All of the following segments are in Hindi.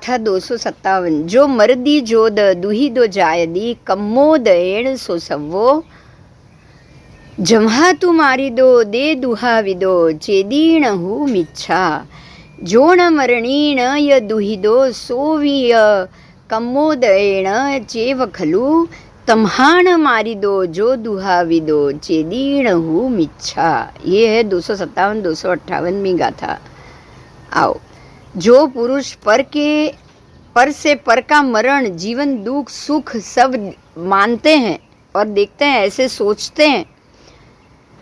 था 257 जो मरदी जोद दुही दो जायदी कम्मोदयेण सो सव्वो जम्हा तू मारी दो दे दुहा विदो चेदीण हु मिच्छा जोण मरणीण य दुहिदो सोविय कम्मोदयेण चेव खलु तम्हाण मारी दो जो दुहा विदो चेदीण हु मिच्छा। ये है 257 258 में गाथा। आओ, जो पुरुष पर से पर का मरण जीवन दुख सुख सब मानते हैं और देखते हैं, ऐसे सोचते हैं,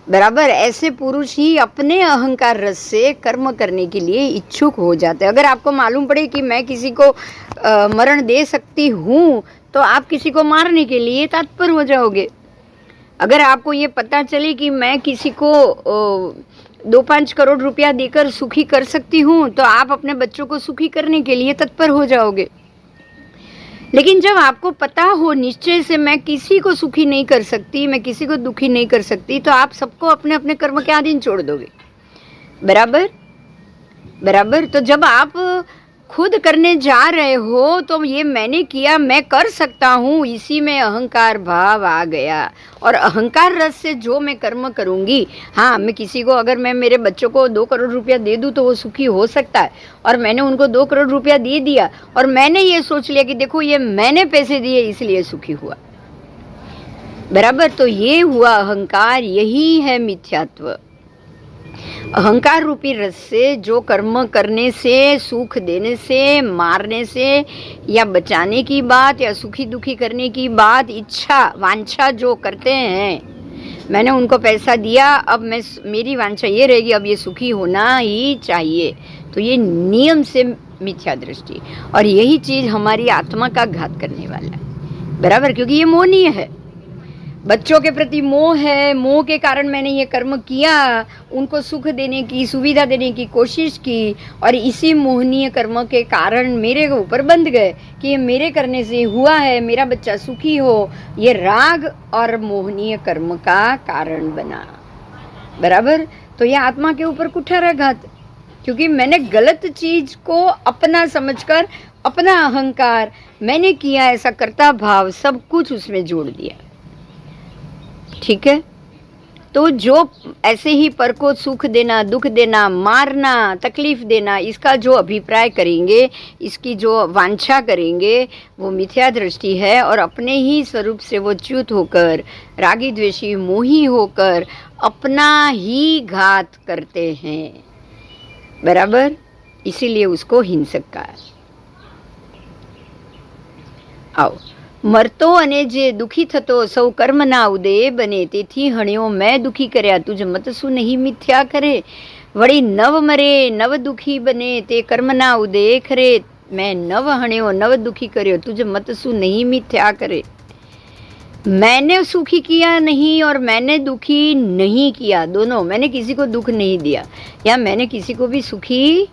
बराबर, ऐसे पुरुष ही अपने अहंकार रस से कर्म करने के लिए इच्छुक हो जाते हैं। अगर आपको मालूम पड़े कि मैं किसी को मरण दे सकती हूँ तो आप किसी को मारने के लिए तत्पर हो जाओगे। अगर आपको ये पता चले कि मैं किसी को 2-5 करोड़ रुपया देकर सुखी कर सकती हूँ तो आप अपने बच्चों को सुखी करने के लिए तत्पर हो जाओगे। लेकिन जब आपको पता हो निश्चय से मैं किसी को सुखी नहीं कर सकती, मैं किसी को दुखी नहीं कर सकती, तो आप सबको अपने अपने कर्म के अधीन छोड़ दोगे। बराबर बराबर। तो जब आप खुद करने जा रहे हो तो ये मैंने किया, मैं कर सकता हूँ, इसी में अहंकार भाव आ गया। और अहंकार रस से जो मैं कर्म करूँगी, हाँ, मैं किसी को, अगर मैं मेरे बच्चों को 2 करोड़ रुपया दे दूँ तो वो सुखी हो सकता है, और मैंने उनको 2 करोड़ रुपया दे दिया और मैंने ये सोच लिया कि देखो ये मैंने पैसे दिए इसलिए सुखी हुआ। बराबर। तो ये हुआ अहंकार, यही है मिथ्यात्व। अहंकार रूपी रस से जो कर्म करने से, सुख देने से, मारने से, या बचाने की बात, या सुखी दुखी करने की बात, इच्छा वांछा जो करते हैं, मैंने उनको पैसा दिया, अब मेरी वांछा ये रहेगी अब ये सुखी होना ही चाहिए, तो ये नियम से मिथ्या दृष्टि, और यही चीज हमारी आत्मा का घात करने वाला है। बराबर। क्योंकि ये मोहनीय है, बच्चों के प्रति मोह है, मोह के कारण मैंने ये कर्म किया, उनको सुख देने की, सुविधा देने की कोशिश की, और इसी मोहनीय कर्म के कारण मेरे ऊपर बंध गए कि ये मेरे करने से हुआ है, मेरा बच्चा सुखी हो। ये राग और मोहनीय कर्म का कारण बना। बराबर। तो ये आत्मा के ऊपर कुठाराघात, क्योंकि मैंने गलत चीज को अपना समझकर, अपना अहंकार, मैंने किया ऐसा कर्ता भाव, सब कुछ उसमें जोड़ दिया। ठीक है। तो जो ऐसे ही पर को सुख देना, दुख देना, मारना, तकलीफ देना, इसका जो अभिप्राय करेंगे, इसकी जो वांछा करेंगे, वो मिथ्या दृष्टि है, और अपने ही स्वरूप से वो च्युत होकर, रागी द्वेषी मोही होकर अपना ही घात करते हैं। बराबर। इसीलिए उसको हिंसक कहा। आओ, मरतो अने जे दुखी थतो सौ कर्म ना उदय बने, तेथी हण्यो मैं दुखी कर्या तुझ मतसु नहीं मिथ्या करे। वड़ी नव मरे नव दुखी बने, ते कर्म ना उदय करे। मैं नव हण्यो नव दुखी कर्यो तुझ मतसु नहीं मिथ्या करे। मैंने सुखी किया नहीं और मैंने दुखी नहीं किया, दोनों। मैंने किसी को दुख नहीं दिया या मैंने किसी को भी सुखी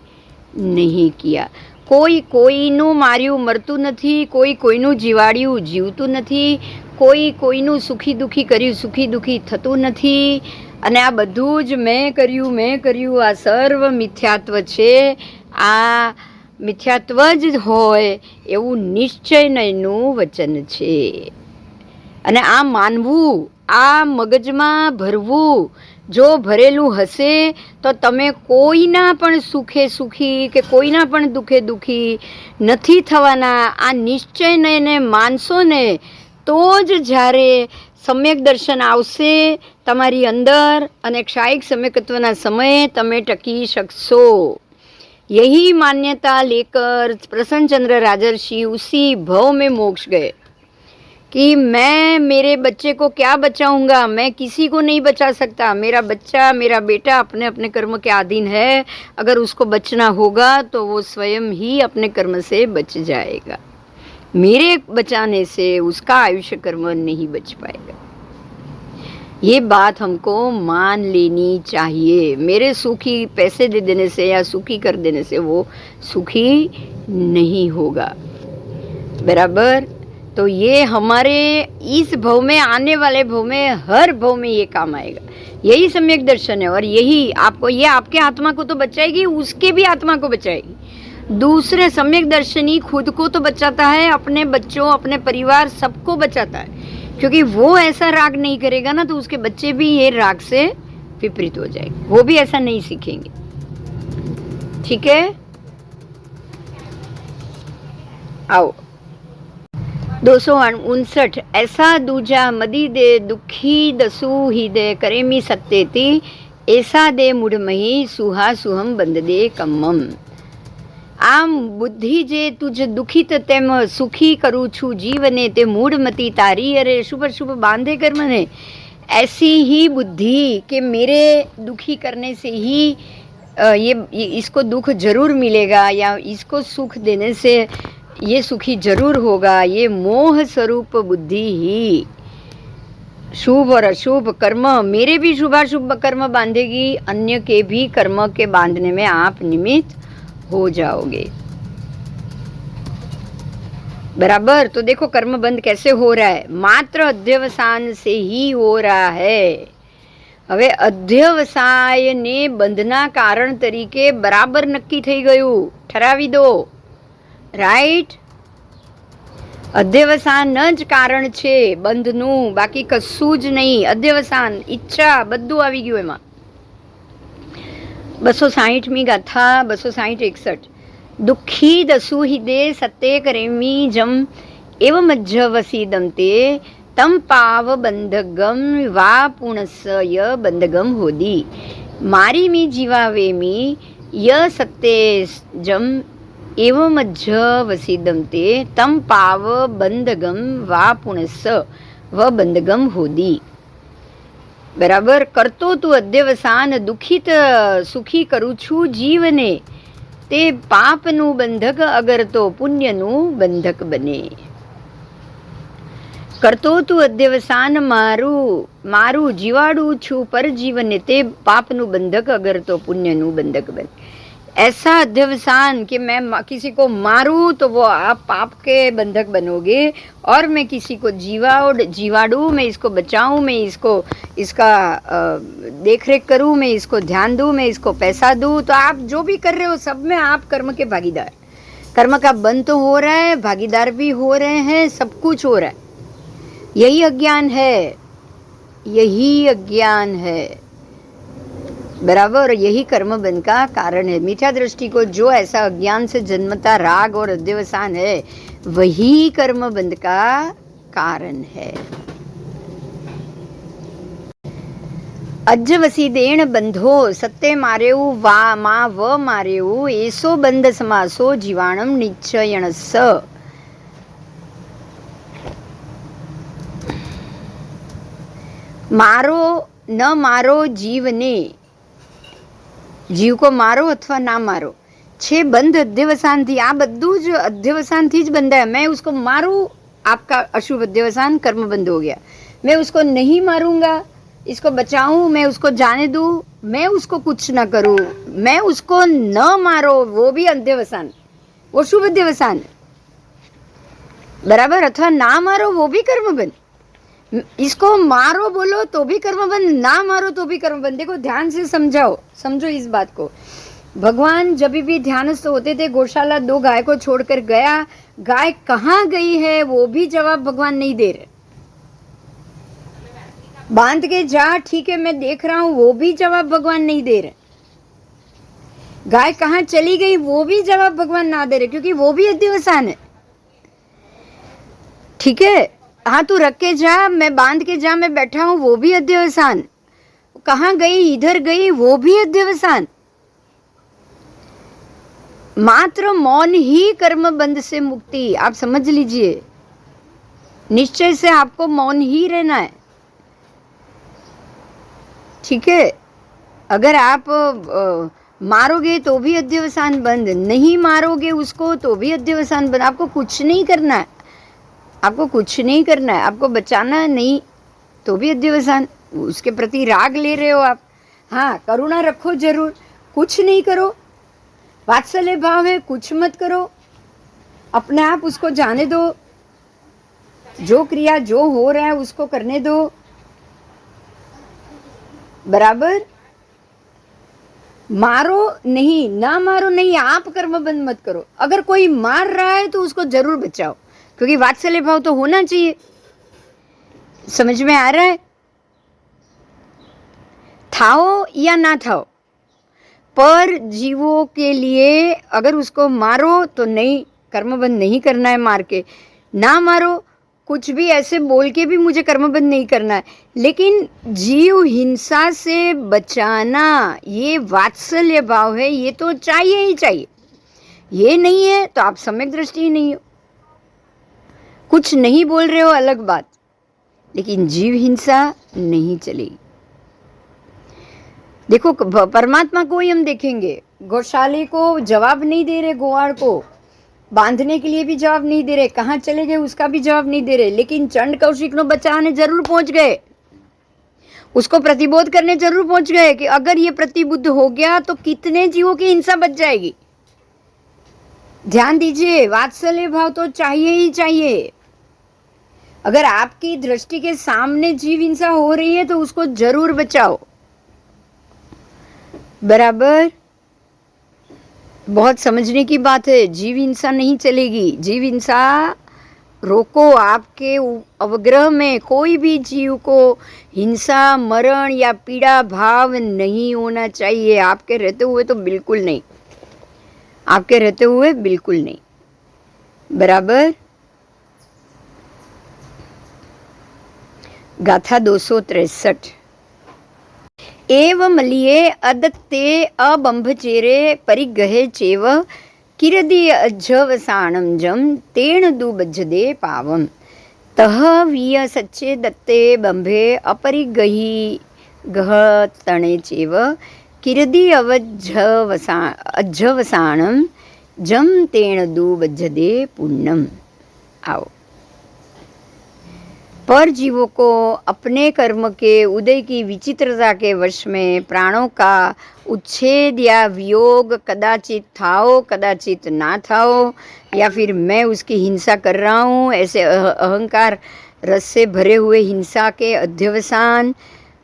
नहीं किया। કોઈ કોઈનું માર્યું મરતું નથી, કોઈ કોઈનું જીવાડ્યું જીવતું નથી, કોઈ કોઈનું સુખી દુખી કર્યું સુખી દુખી થતું નથી, અને આ બધું જ મેં કર્યું, આ સર્વ મિથ્યાત્વ છે। આ મિથ્યાત્વ જ હોય એવું નિશ્ચયનું વચન છે, અને આ માનવું, આ મગજમાં ભરવું, જો ભરેલું હશે તો તમે કોઈના પણ સુખે સુખી કે કોઈના પણ દુખે દુખી નથી થવાના। આ નિશ્ચયને માનશો ને તો જ જ્યારે સમ્યક દર્શન આવશે તમારી અંદર, અને ક્ષાયિક સમ્યકત્વના સમયે તમે ટકી શકશો। यही मान्यता लेकर प्रसन्नचंद्र राजर्षि उसी भव में मोक्ष गए कि मैं मेरे बच्चे को क्या बचाऊंगा, मैं किसी को नहीं बचा सकता। मेरा बच्चा, मेरा बेटा अपने अपने कर्म के अधीन है, अगर उसको बचना होगा तो वो स्वयं ही अपने कर्म से बच जाएगा। मेरे बचाने से उसका आयुष्य कर्म नहीं बच पाएगा। ये बात हमको मान लेनी चाहिए। मेरे सुखी पैसे दे देने से या सुखी कर देने से वो सुखी नहीं होगा। बराबर। तो ये हमारे इस भव में, आने वाले भव में, हर भव में ये काम आएगा। यही सम्यक दर्शन है, और यही आपको, ये आपके आत्मा को तो बचाएगी, उसके भी आत्मा को बचाएगी। दूसरे सम्यक दर्शनी खुद को तो बचाता है, अपने बच्चों, अपने परिवार सबको बचाता है, क्योंकि वो ऐसा राग नहीं करेगा ना तो उसके बच्चे भी ये राग से विपरीत हो जाएंगे, वो भी ऐसा नहीं सीखेंगे। ठीक है, आओ 259। ऐसा दूजा मदी दे दुखी दसू ही दे करेमी सत्तेती, ऐसा दे मूढ़मही सुहा सुहम बंद दे कम्मम। આમ બુદ્ધિ જે તુજ દુખિત તેમ સુખી કરું છું જીવને, તે મૂઢમતી તારી અરે શુभ शुभ बांधे कर्म ने। ऐसी ही बुद्धि कि मेरे दुखी करने से ही ये इसको दुख जरूर मिलेगा या इसको सुख देने से ये सुखी जरूर होगा, ये मोह स्वरूप बुद्धि ही शुभ और अशुभ कर्म, मेरे भी शुभाशुभ कर्म बांधेगी, अन्य के भी कर्म के बांधने में आप निमित्त हो जाओगे। बराबर। तो देखो कर्म बंध कैसे हो रहा है, मात्र अध्यवसान से ही हो रहा है। હવે અધ્યવસાયને બંધના કારણ તરીકે બરાબર નક્કી થઈ ગયું, ઠરાવી દો, રાઈટ? અધ્યવસાન જ કારણ છે બંધનું, બાકી કશું જ નહીં. અધ્યવસાન, ઈચ્છા, બધું આવી ગયું એમાં. 260મી ગાથા 260-61। दुखी दसु हिदे सत्ते करेमी जम एवं मज्जवसीदम ते तम पाव बंधगम वा पुणस्य बंधगम होदी। मारी मी जीवावेमी य सत्ते जम एवं मज्जवसीदम ते तम पाव बंधगम वा पुणस्य व बंधगम होदी। बराबर। करतो तू अध्यवसान दुखित सुखी करू छू जीवने, તે પાપનું બંધક અગર તો પુણ્યનું બંધક બને. કરતો તું અધ્યવસાન મારું જીવાડું છું પર જીવને, તે પાપનું બંધક અગર તો પુણ્યનું બંધક बने। ऐसा अध्यवसान कि मैं किसी को मारूं तो वो आप पाप के बंधक बनोगे, और मैं किसी को जीवाड़ू, मैं इसको बचाऊं, मैं इसका देख रेख करूं, मैं इसको ध्यान दूं, मैं इसको पैसा दूं, तो आप जो भी कर रहे हो सब में आप कर्म के भागीदार। कर्म का बंध तो हो रहा है, भागीदार भी हो रहे हैं, सब कुछ हो रहा है। यही अज्ञान है, यही अज्ञान है। बराबर। यही कर्म बंध का कारण है। मिथ्या दृष्टि को जो ऐसा अज्ञान से जन्मता राग और अध्यवसान है, वही कर्म बंध का कारण है। अज्जवसीदेण बंधो सत्ते मारेऊ वा मा व मारेऊ, ऐसो बंध समासो जीवाणम निश्चयणस। मारो न मारो जीव ने, जीव को मारो अथवा ना मारो, छे बंध अध्यवसान थी। आ बधुं ज अध्यवसान थी ज बंधा है। मैं उसको मारूं, आपका अशुभ अध्यवसान कर्म बंध हो गया। मैं उसको नहीं मारूंगा, इसको बचाऊं, मैं उसको जाने दूं, मैं उसको कुछ ना करूं, मैं उसको न मारो, वो भी अध्यवसान, वो शुभ अध्यवसान। बराबर। अथवा ना मारो वो भी कर्म बंध। इसको मारो बोलो तो भी कर्म बंध, ना मारो तो भी कर्म बंध। देखो ध्यान से समझाओ, समझो इस बात को। भगवान जब भी ध्यानस्थ होते थे, गौशाला 2 गाय को छोड़कर गया, गाय कहाँ गई है वो भी जवाब भगवान नहीं दे रहे। बांध के जा, ठीक है मैं देख रहा हूं, वो भी जवाब भगवान नहीं दे रहे। गाय कहाँ चली गई वो भी जवाब भगवान ना दे रहे, क्योंकि वो भी अध्यवसान है। ठीक है, हाँ तू रख के जा, मैं बांध के जा, मैं बैठा हूं, वो भी अध्यवसान। कहाँ गई, इधर गई, वो भी अध्यवसान। मात्र मौन ही कर्म बंध से मुक्ति, आप समझ लीजिए। निश्चय से आपको मौन ही रहना है। ठीक है। अगर आप मारोगे तो भी अध्यवसान बंद, नहीं मारोगे उसको तो भी अध्यवसान बंद। आपको कुछ नहीं करना है, आपको कुछ नहीं करना है, आपको बचाना नहीं तो भी अध्यवसान। उसके प्रति राग ले रहे हो आप, हाँ करुणा रखो जरूर, कुछ नहीं करो, वात्सल्य भाव है, कुछ मत करो, अपने आप उसको जाने दो, जो क्रिया जो हो रहा है उसको करने दो। बराबर। मारो नहीं, ना मारो नहीं, आप कर्म बंद मत करो। अगर कोई मार रहा है तो उसको जरूर बचाओ, क्योंकि वात्सल्य भाव तो होना चाहिए। समझ में आ रहा है? थाओ या ना थाओ, पर जीवों के लिए अगर उसको मारो तो नहीं, कर्मबंध नहीं करना है मार के, ना मारो, कुछ भी ऐसे बोल के भी मुझे कर्मबंध नहीं करना है, लेकिन जीव हिंसा से बचाना ये वात्सल्य भाव है, ये तो चाहिए ही चाहिए। ये नहीं है तो आप सम्यक दृष्टि ही नहीं हो। कुछ नहीं बोल रहे हो अलग बात, लेकिन जीव हिंसा नहीं चलेगी। देखो परमात्मा को ही हम देखेंगे, गौशाले को जवाब नहीं दे रहे, गोवाड़ को बांधने के लिए भी जवाब नहीं दे रहे, कहाँ चले गए उसका भी जवाब नहीं दे रहे, लेकिन चंड कौशिक नो बचाने जरूर पहुंच गए, उसको प्रतिबोध करने जरूर पहुंच गए कि अगर ये प्रतिबुद्ध हो गया तो कितने जीवों की हिंसा बच जाएगी। ध्यान दीजिए, वात्सल्य भाव तो चाहिए ही चाहिए। अगर आपकी दृष्टि के सामने जीव हिंसा हो रही है तो उसको जरूर बचाओ। बराबर? बहुत समझने की बात है। जीव हिंसा नहीं चलेगी, जीव हिंसा रोको। आपके अवग्रह में कोई भी जीव को हिंसा, मरण या पीड़ा भाव नहीं होना चाहिए। आपके रहते हुए तो बिल्कुल नहीं, आपके रहते हुए बिल्कुल नहीं। बराबर? गाथा 263। एव मलिये अदत्ते अबंभचेरे परिगहे चेव किरदि अज्झवसाणं जम तेण दुबज्जदे पावम तह वीय सच्चे दत्ते बंभे अपरिगही गह तणे चेव किरदि अज्झवसाणं जम तेण दुबज्जदे पुण्यम। आओ, पर जीवों को अपने कर्म के उदय की विचित्रता के वश में प्राणों का उच्छेद या वियोग कदाचित थाओ कदाचित ना थाओ, या फिर मैं उसकी हिंसा कर रहा हूँ, ऐसे अहंकार रस से भरे हुए हिंसा के अध्यवसान,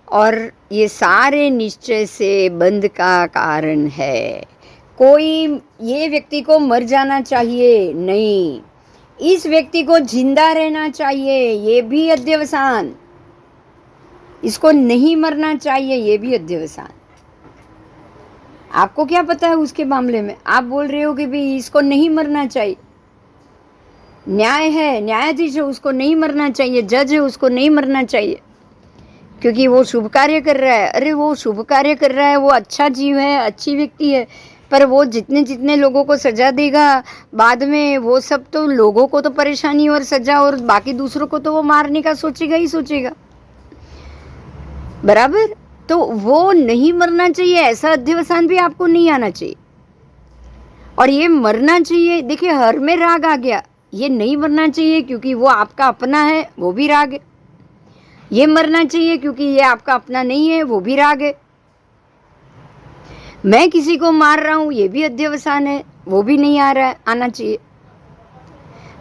और ये सारे निश्चय से बंध का कारण है। कोई ये व्यक्ति को मर जाना चाहिए नहीं, इस व्यक्ति को जिंदा रहना चाहिए, ये भी अध्यवसान। इसको नहीं मरना चाहिए, ये भी अध्यवसान। आपको क्या पता है उसके मामले में? आप बोल रहे हो कि भाई इसको नहीं मरना चाहिए। न्याय है, न्यायाधीश है, उसको नहीं मरना चाहिए, जज है, उसको नहीं मरना चाहिए क्योंकि वो शुभ कार्य कर रहा है। अरे वो शुभ कार्य कर रहा है, वो अच्छा जीव है, अच्छी व्यक्ति है, पर वो जितने जितने लोगों को सजा देगा बाद में, वो सब तो लोगों को तो परेशानी और सजा, और बाकी दूसरों को तो वो मारने का सोचेगा ही सोचेगा। बराबर? तो वो नहीं मरना चाहिए, ऐसा अध्यवसान भी आपको नहीं आना चाहिए। और ये मरना चाहिए, देखिए हर में राग आ गया, ये नहीं मरना चाहिए क्योंकि वो आपका अपना है, वो भी राग है। ये मरना चाहिए क्योंकि ये आपका अपना नहीं है, वो भी राग है। मैं किसी को मार रहा हूं, ये भी अध्यवसान है, वो भी नहीं आ रहा है, आना चाहिए।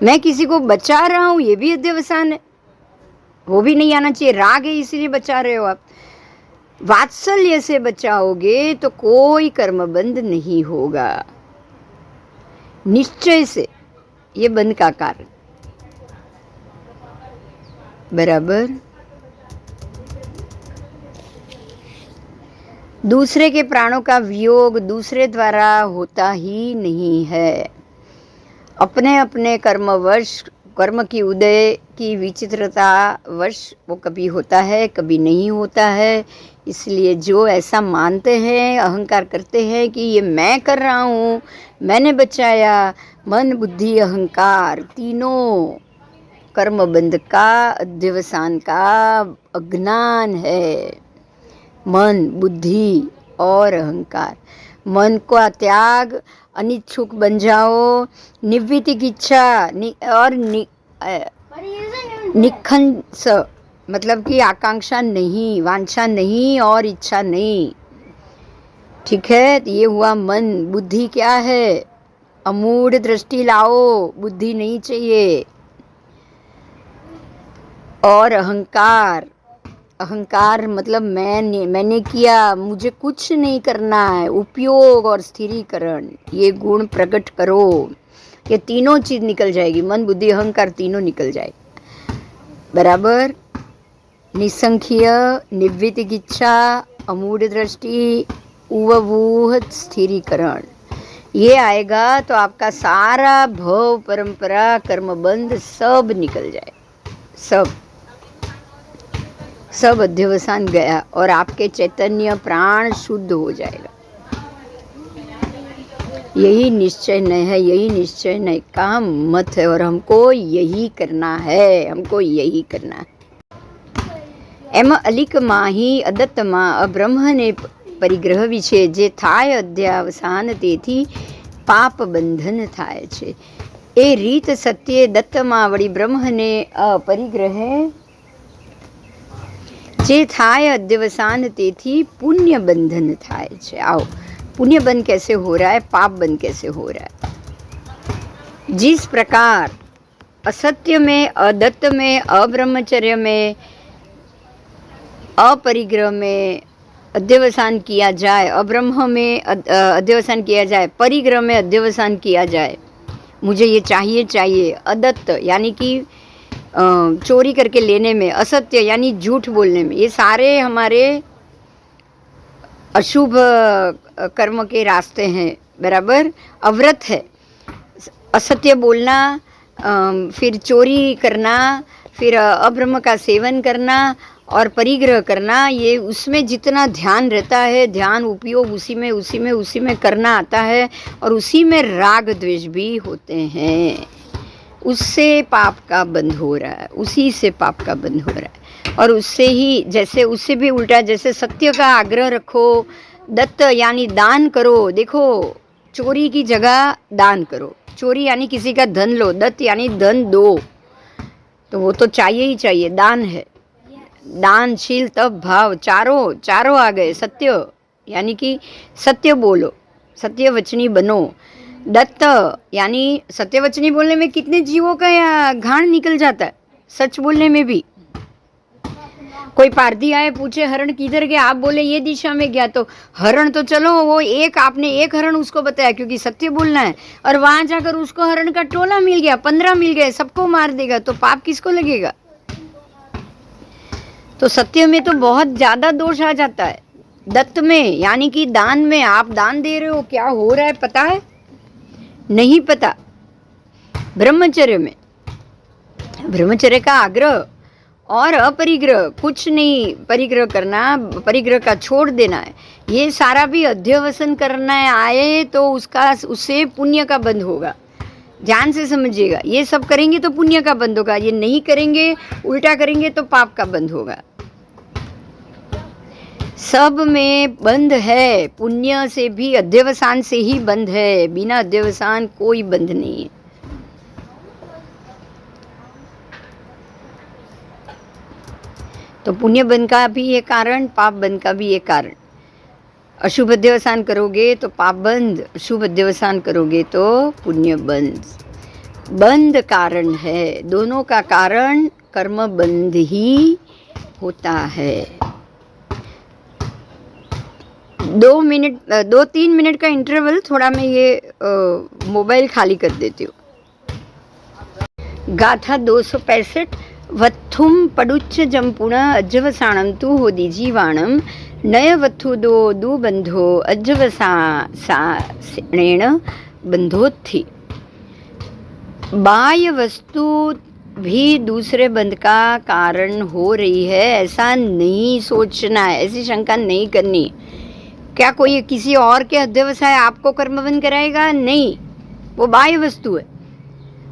मैं किसी को बचा रहा हूं, ये भी अध्यवसान है, वो भी नहीं आना चाहिए। राग है इसीलिए बचा रहे हो आप। वात्सल्य से बचाओगे तो कोई कर्मबंध नहीं होगा, निश्चय से ये बंध का कारण। बराबर? दूसरे के प्राणों का वियोग दूसरे द्वारा होता ही नहीं है। अपने अपने कर्मवश, कर्म की उदय की विचित्रता वश वो कभी होता है, कभी नहीं होता है। इसलिए जो ऐसा मानते हैं, अहंकार करते हैं कि ये मैं कर रहा हूँ, मैंने बचाया, मन बुद्धि अहंकार तीनों कर्मबंध का, अध्यवसान का अज्ञान है। मन, बुद्धि और अहंकार। मन का त्याग, अनिच्छुक बन जाओ, निवृत्ति इच्छा और निखंस, मतलब कि आकांक्षा नहीं, वांछा नहीं और इच्छा नहीं। ठीक है? तो ये हुआ मन। बुद्धि क्या है? अमूढ़ दृष्टि लाओ, बुद्धि नहीं चाहिए। और अहंकार, अहंकार मतलब मैंने किया, मुझे कुछ नहीं करना है, उपयोग और स्थिरीकरण, ये गुण प्रकट करो। ये तीनों चीज निकल जाएगी, मन बुद्धि अहंकार तीनों निकल जाए। बराबर। निसंख्य, निर्वितिकिच्छा, अमूढ़ दृष्टि, उववूह स्थिरीकरण, ये आएगा तो आपका सारा भव परंपरा कर्मबंध सब निकल जाए, सब अध्यवसान गया और आपके चैतन्य प्राण शुद्ध हो जाएगा। यही निश्चय नहीं है, यही निश्चय नहीं का मत है और हमको यही करना है, हमको यही करना है। एम अलिक माही अदत्तमा अब्रह्मने પરિગ્રહ વિશે જે થાય અધ્યાવસાન તેથી પાપ બંધન થાય છે। એ રીત સત્ય દત્તમાં વળી બ્રહ્મને અપરિગ્રહે જે થાય અધ્યવસાન તેથી પુણ્ય બંધન થાય છે। आओ, पुण्य बंध कैसे हो रहा है, पाप बंध कैसे हो रहा है। जिस प्रकार असत्य में, अदत्त में, अब्रह्मचर्य में, अपरिग्रह में अध्यवसान किया जाए, अब्रह्म में अध्यवसान किया जाए, परिग्रह में अध्यवसान किया जाए, मुझे ये चाहिए, अदत्त यानी कि चोरी करके लेने में, असत्य यानी झूठ बोलने में, ये सारे हमारे अशुभ कर्म के रास्ते हैं। बराबर। अव्रत है असत्य बोलना, फिर चोरी करना, फिर अब्रह्म का सेवन करना और परिग्रह करना, ये उसमें जितना ध्यान रहता है, ध्यान उपयोग उसी में करना आता है और उसी में राग द्वेष भी होते हैं। उससे पाप का बंध हो रहा है, उसी से पाप का बंध हो रहा है। और उससे ही, जैसे उससे भी उल्टा, जैसे सत्य का आग्रह रखो, दत्त यानी दान करो। देखो, चोरी की जगह दान करो, चोरी यानी किसी का धन लो, दत्त यानी धन दो, तो वो तो चाहिए ही चाहिए, दान है। दानशील तब भाव, चारों आ गए। सत्य यानी कि सत्य बोलो, सत्य वचनी बनो। दत्त यानी सत्यवचनी बोलने में कितने जीवों का घाण निकल जाता है, सच बोलने में भी। कोई पारधी आए, पूछे हरण किधर गया, आप बोले ये दिशा में गया, तो हरण तो चलो वो एक, आपने एक हरण उसको बताया क्योंकि सत्य बोलना है, और वहां जाकर उसको हरण का टोला मिल गया, 15 मिल गए, सबको मार देगा, तो पाप किसको लगेगा। तो सत्य में तो बहुत ज्यादा दोष आ जाता है। दत्त में यानी कि दान में, आप दान दे रहे हो, क्या हो रहा है पता है, नहीं पता। ब्रह्मचर्य में, ब्रह्मचर्य का आग्रह और अपरिग्रह, कुछ नहीं परिग्रह करना, परिग्रह का छोड़ देना है, ये सारा भी अध्यवसन करना है आए तो उससे पुण्य का बंध होगा। ध्यान से समझिएगा, ये सब करेंगे तो पुण्य का बंध होगा, ये नहीं करेंगे, उल्टा करेंगे तो पाप का बंध होगा। सब में बंध है, पुण्य से भी, अध्यवसान से ही बंध है, बिना अध्यवसान कोई बंध नहीं है। तो पुण्य बंध का भी ये कारण, पाप बंध का भी ये कारण। अशुभ अध्यवसान करोगे तो पाप बंध, शुभ अध्यवसान करोगे तो पुण्य बंध। बंध कारण है, दोनों का कारण कर्म बंध ही होता है। 2-3 मिनट का इंटरवल, थोड़ा मैं ये मोबाइल खाली कर देती हूँ। गाथा 265। वत्थुम पडुच्च जंपुण अज्जवसाणम तु होदी जीवाणम नय वत्थु दो दु बंधो अज्जवसाणेण बंधोत्थि। बाह्य वस्तु भी दूसरे बंध का कारण हो रही है, ऐसा नहीं सोचना है, ऐसी शंका नहीं करनी। क्या कोई किसी और के अध्यवसाय आपको कर्मबंध कराएगा? नहीं, वो बाह्य वस्तु है।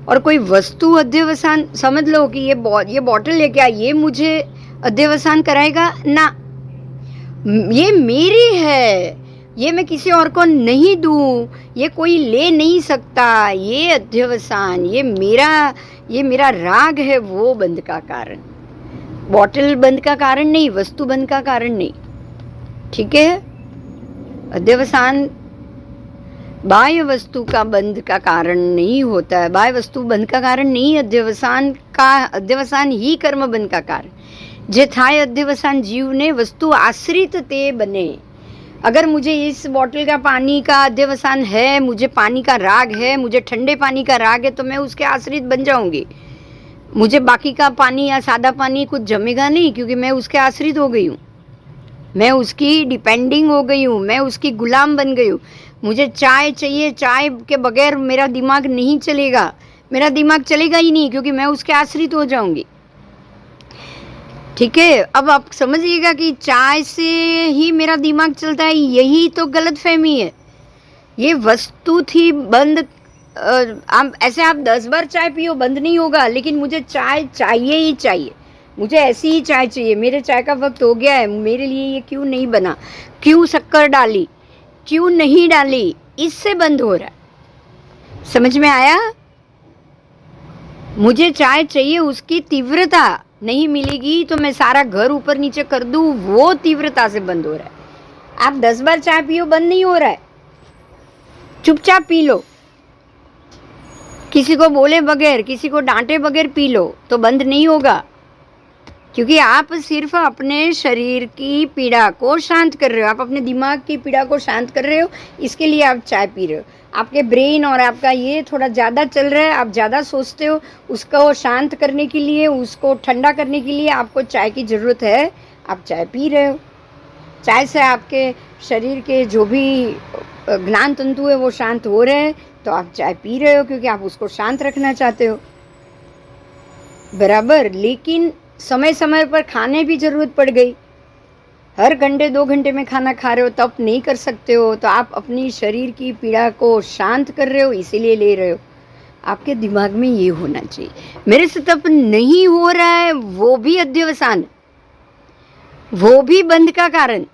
और कोई वस्तु अध्यवसान, समझ लो कि ये बॉटल है क्या, ये मुझे अध्यवसान कराएगा ना, ये मेरी है, ये मैं किसी और को नहीं दूं, ये कोई ले नहीं सकता, ये अध्यवसान, ये मेरा राग है, वो बंध का कारण। बॉटल बंध का कारण नहीं, वस्तु बंध का कारण नहीं। ठीक है। अध्यवसान बाह्य वस्तु का बंध का कारण नहीं होता है, बाह्य वस्तु बंध का कारण नहीं, अध्यवसान ही कर्म बंध का कारण। जे थाय अध्यवसान जीव ने वस्तु आश्रित ते बने। अगर मुझे इस बॉटल का पानी का अध्यवसान है, मुझे पानी का राग है, मुझे ठंडे पानी का राग है, तो मैं उसके आश्रित बन जाऊंगी। मुझे बाकी का पानी या सादा पानी कुछ जमेगा नहीं, क्योंकि मैं उसके आश्रित हो गई हूँ, मैं उसकी डिपेंडिंग हो गई हूँ, मैं उसकी गुलाम बन गई हूँ। मुझे चाय चाहिए, चाय के बगैर मेरा दिमाग नहीं चलेगा, मेरा दिमाग चलेगा ही नहीं, क्योंकि मैं उसके आश्रित हो जाऊंगी। ठीक है, अब आप समझिएगा कि चाय से ही मेरा दिमाग चलता है, यही तो गलत फहमी है। ये वस्तु थी बंद, आप ऐसे आप 10 बार चाय पियो बंद नहीं होगा, लेकिन मुझे चाय चाहिए ही चाहिए, मुझे ऐसी ही चाय चाहिए। मेरे चाय का वक्त हो गया है, मेरे लिए ये क्यों नहीं बना, क्यों शक्कर डाली, क्यों नहीं डाली, इससे बंद हो रहा है। समझ में आया? मुझे चाय चाहिए, उसकी तीव्रता नहीं मिलेगी तो मैं सारा घर ऊपर नीचे कर दूं, वो तीव्रता से बंद हो रहा है। आप 10 बार चाय पियो बंद नहीं हो रहा है, चुपचाप पी लो, किसी को बोले बगैर, किसी को डांटे बगैर पी लो, तो बंद नहीं होगा। क्योंकि आप सिर्फ अपने शरीर की पीड़ा को शांत कर रहे हो, आप अपने दिमाग की पीड़ा को शांत कर रहे हो, इसके लिए आप चाय पी रहे हो। आपके ब्रेन और आपका ये थोड़ा ज़्यादा चल रहा है, आप ज़्यादा सोचते हो, उसको शांत करने के लिए, उसको ठंडा करने के लिए आपको चाय की ज़रूरत है, आप चाय पी रहे हो। चाय से आपके शरीर के जो भी ज्ञान तंतु है वो शांत हो रहे हैं, तो आप चाय पी रहे हो क्योंकि आप उसको शांत रखना चाहते हो, बराबर। लेकिन समय समय पर खाने भी जरूरत पड़ गई, हर घंटे 2 घंटे में खाना खा रहे हो, तब नहीं कर सकते हो, तो आप अपनी शरीर की पीड़ा को शांत कर रहे हो, इसीलिए ले रहे हो। आपके दिमाग में ये होना चाहिए, मेरे से तप नहीं हो रहा है, वो भी अध्यवसान, वो भी बंध का कारण,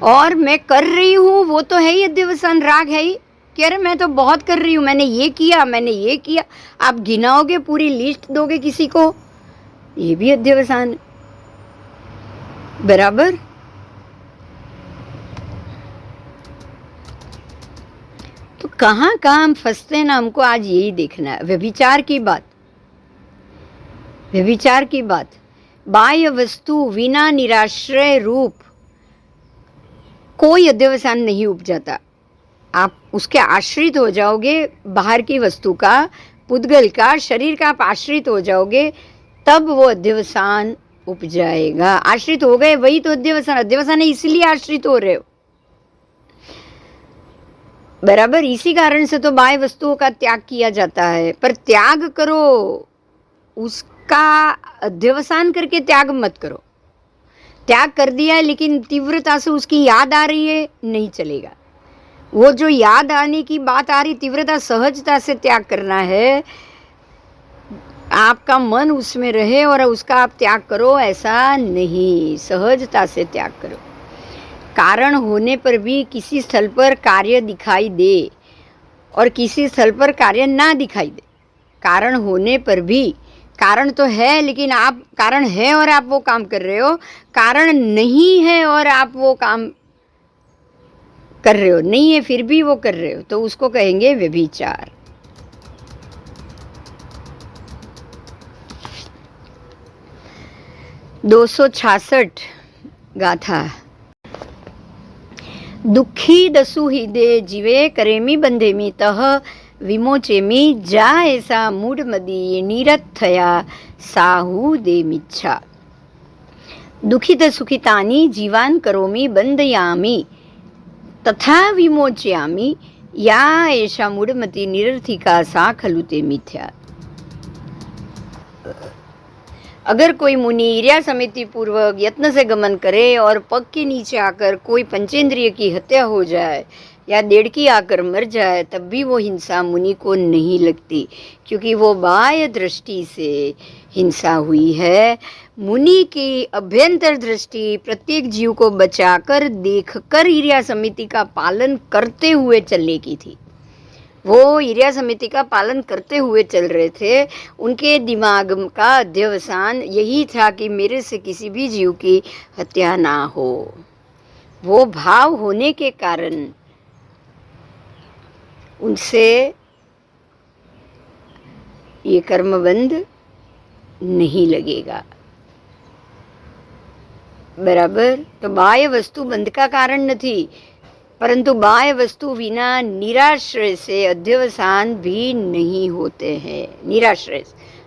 और मैं कर रही हूँ वो तो है ही अध्यवसान, राग है ही कि अरे मैं तो बहुत कर रही हूँ, मैंने ये किया, मैंने ये किया। आप गिनाओगे, पूरी लिस्ट दोगे किसी को, ये भी अध्यवसान, बराबर। तो कहाँ कहाँ हम फंसते हैं ना, हमको आज यही देखना है। व्यभिचार की बात, व्यभिचार की बात, बाह्य वस्तु विना निराश्रय रूप कोई अध्यवसान नहीं उपजाता। आप उसके आश्रित हो जाओगे, बाहर की वस्तु का, पुद्गल का, शरीर का आप आश्रित हो जाओगे, तब वो अध्यवसान उपजाएगा। आश्रित हो गए वही तो अध्यवसान, अध्यवसान है इसलिए आश्रित हो रहे हो, बराबर। इसी कारण से तो बाह्य वस्तुओं का त्याग किया जाता है, पर त्याग करो, उसका अध्यवसान करके त्याग मत करो। त्याग कर दिया है लेकिन तीव्रता से उसकी याद आ रही है, नहीं चलेगा। वो जो याद आने की बात आ रही, तीव्रता, सहजता से त्याग करना है, आपका मन उसमें रहे और उसका आप त्याग करो, ऐसा नहीं, सहजता से त्याग करो। कारण होने पर भी किसी स्थल पर कार्य दिखाई दे और किसी स्थल पर कार्य ना दिखाई दे, कारण होने पर भी, कारण तो है लेकिन आप, कारण है और आप वो काम कर रहे हो, कारण नहीं है और आप वो काम कर रहे हो, नहीं है फिर भी वो कर रहे हो, तो उसको कहेंगे व्यभिचार। (266) गाथा। दुखी दसु हिदे जीवे करेमी बंधेमी तह विमोचेमी जा ऐसा मूढ़ मदी निरथया साहू दे मिच्छा। दुखित सुखितानि जीवान करोमि बंधयामि तथा विमोचयामि या ऐसा मूढ़मति निरर्थिका सा खलुते मिथ्या। अगर कोई मुनि ईर्ष्या समिति पूर्वक यत्न से गमन करे और पग के नीचे आकर कोई पंचेंद्रिय की हत्या हो जाए या देड़की आकर मर जाए, तब भी वो हिंसा मुनि को नहीं लगती, क्योंकि वो बाह्य दृष्टि से हिंसा हुई है। मुनि की अभ्यंतर दृष्टि प्रत्येक जीव को बचाकर, देखकर ईर्ष्या समिति का पालन करते हुए चलने की थी। वो ईर्ष्या समिति का पालन करते हुए चल रहे थे। उनके दिमाग का अध्यवसान यही था कि मेरे से किसी भी जीव की हत्या ना हो। वो भाव होने के कारण उनसे ये कर्मबंध नहीं लगेगा। બરાબર. તો બાહ્ય વસ્તુ બંધ का कारण નથી, परंतु बाह्य वस्तु बिना निराश्रय से अध्यवसान भी नहीं होते हैं. निराश्रय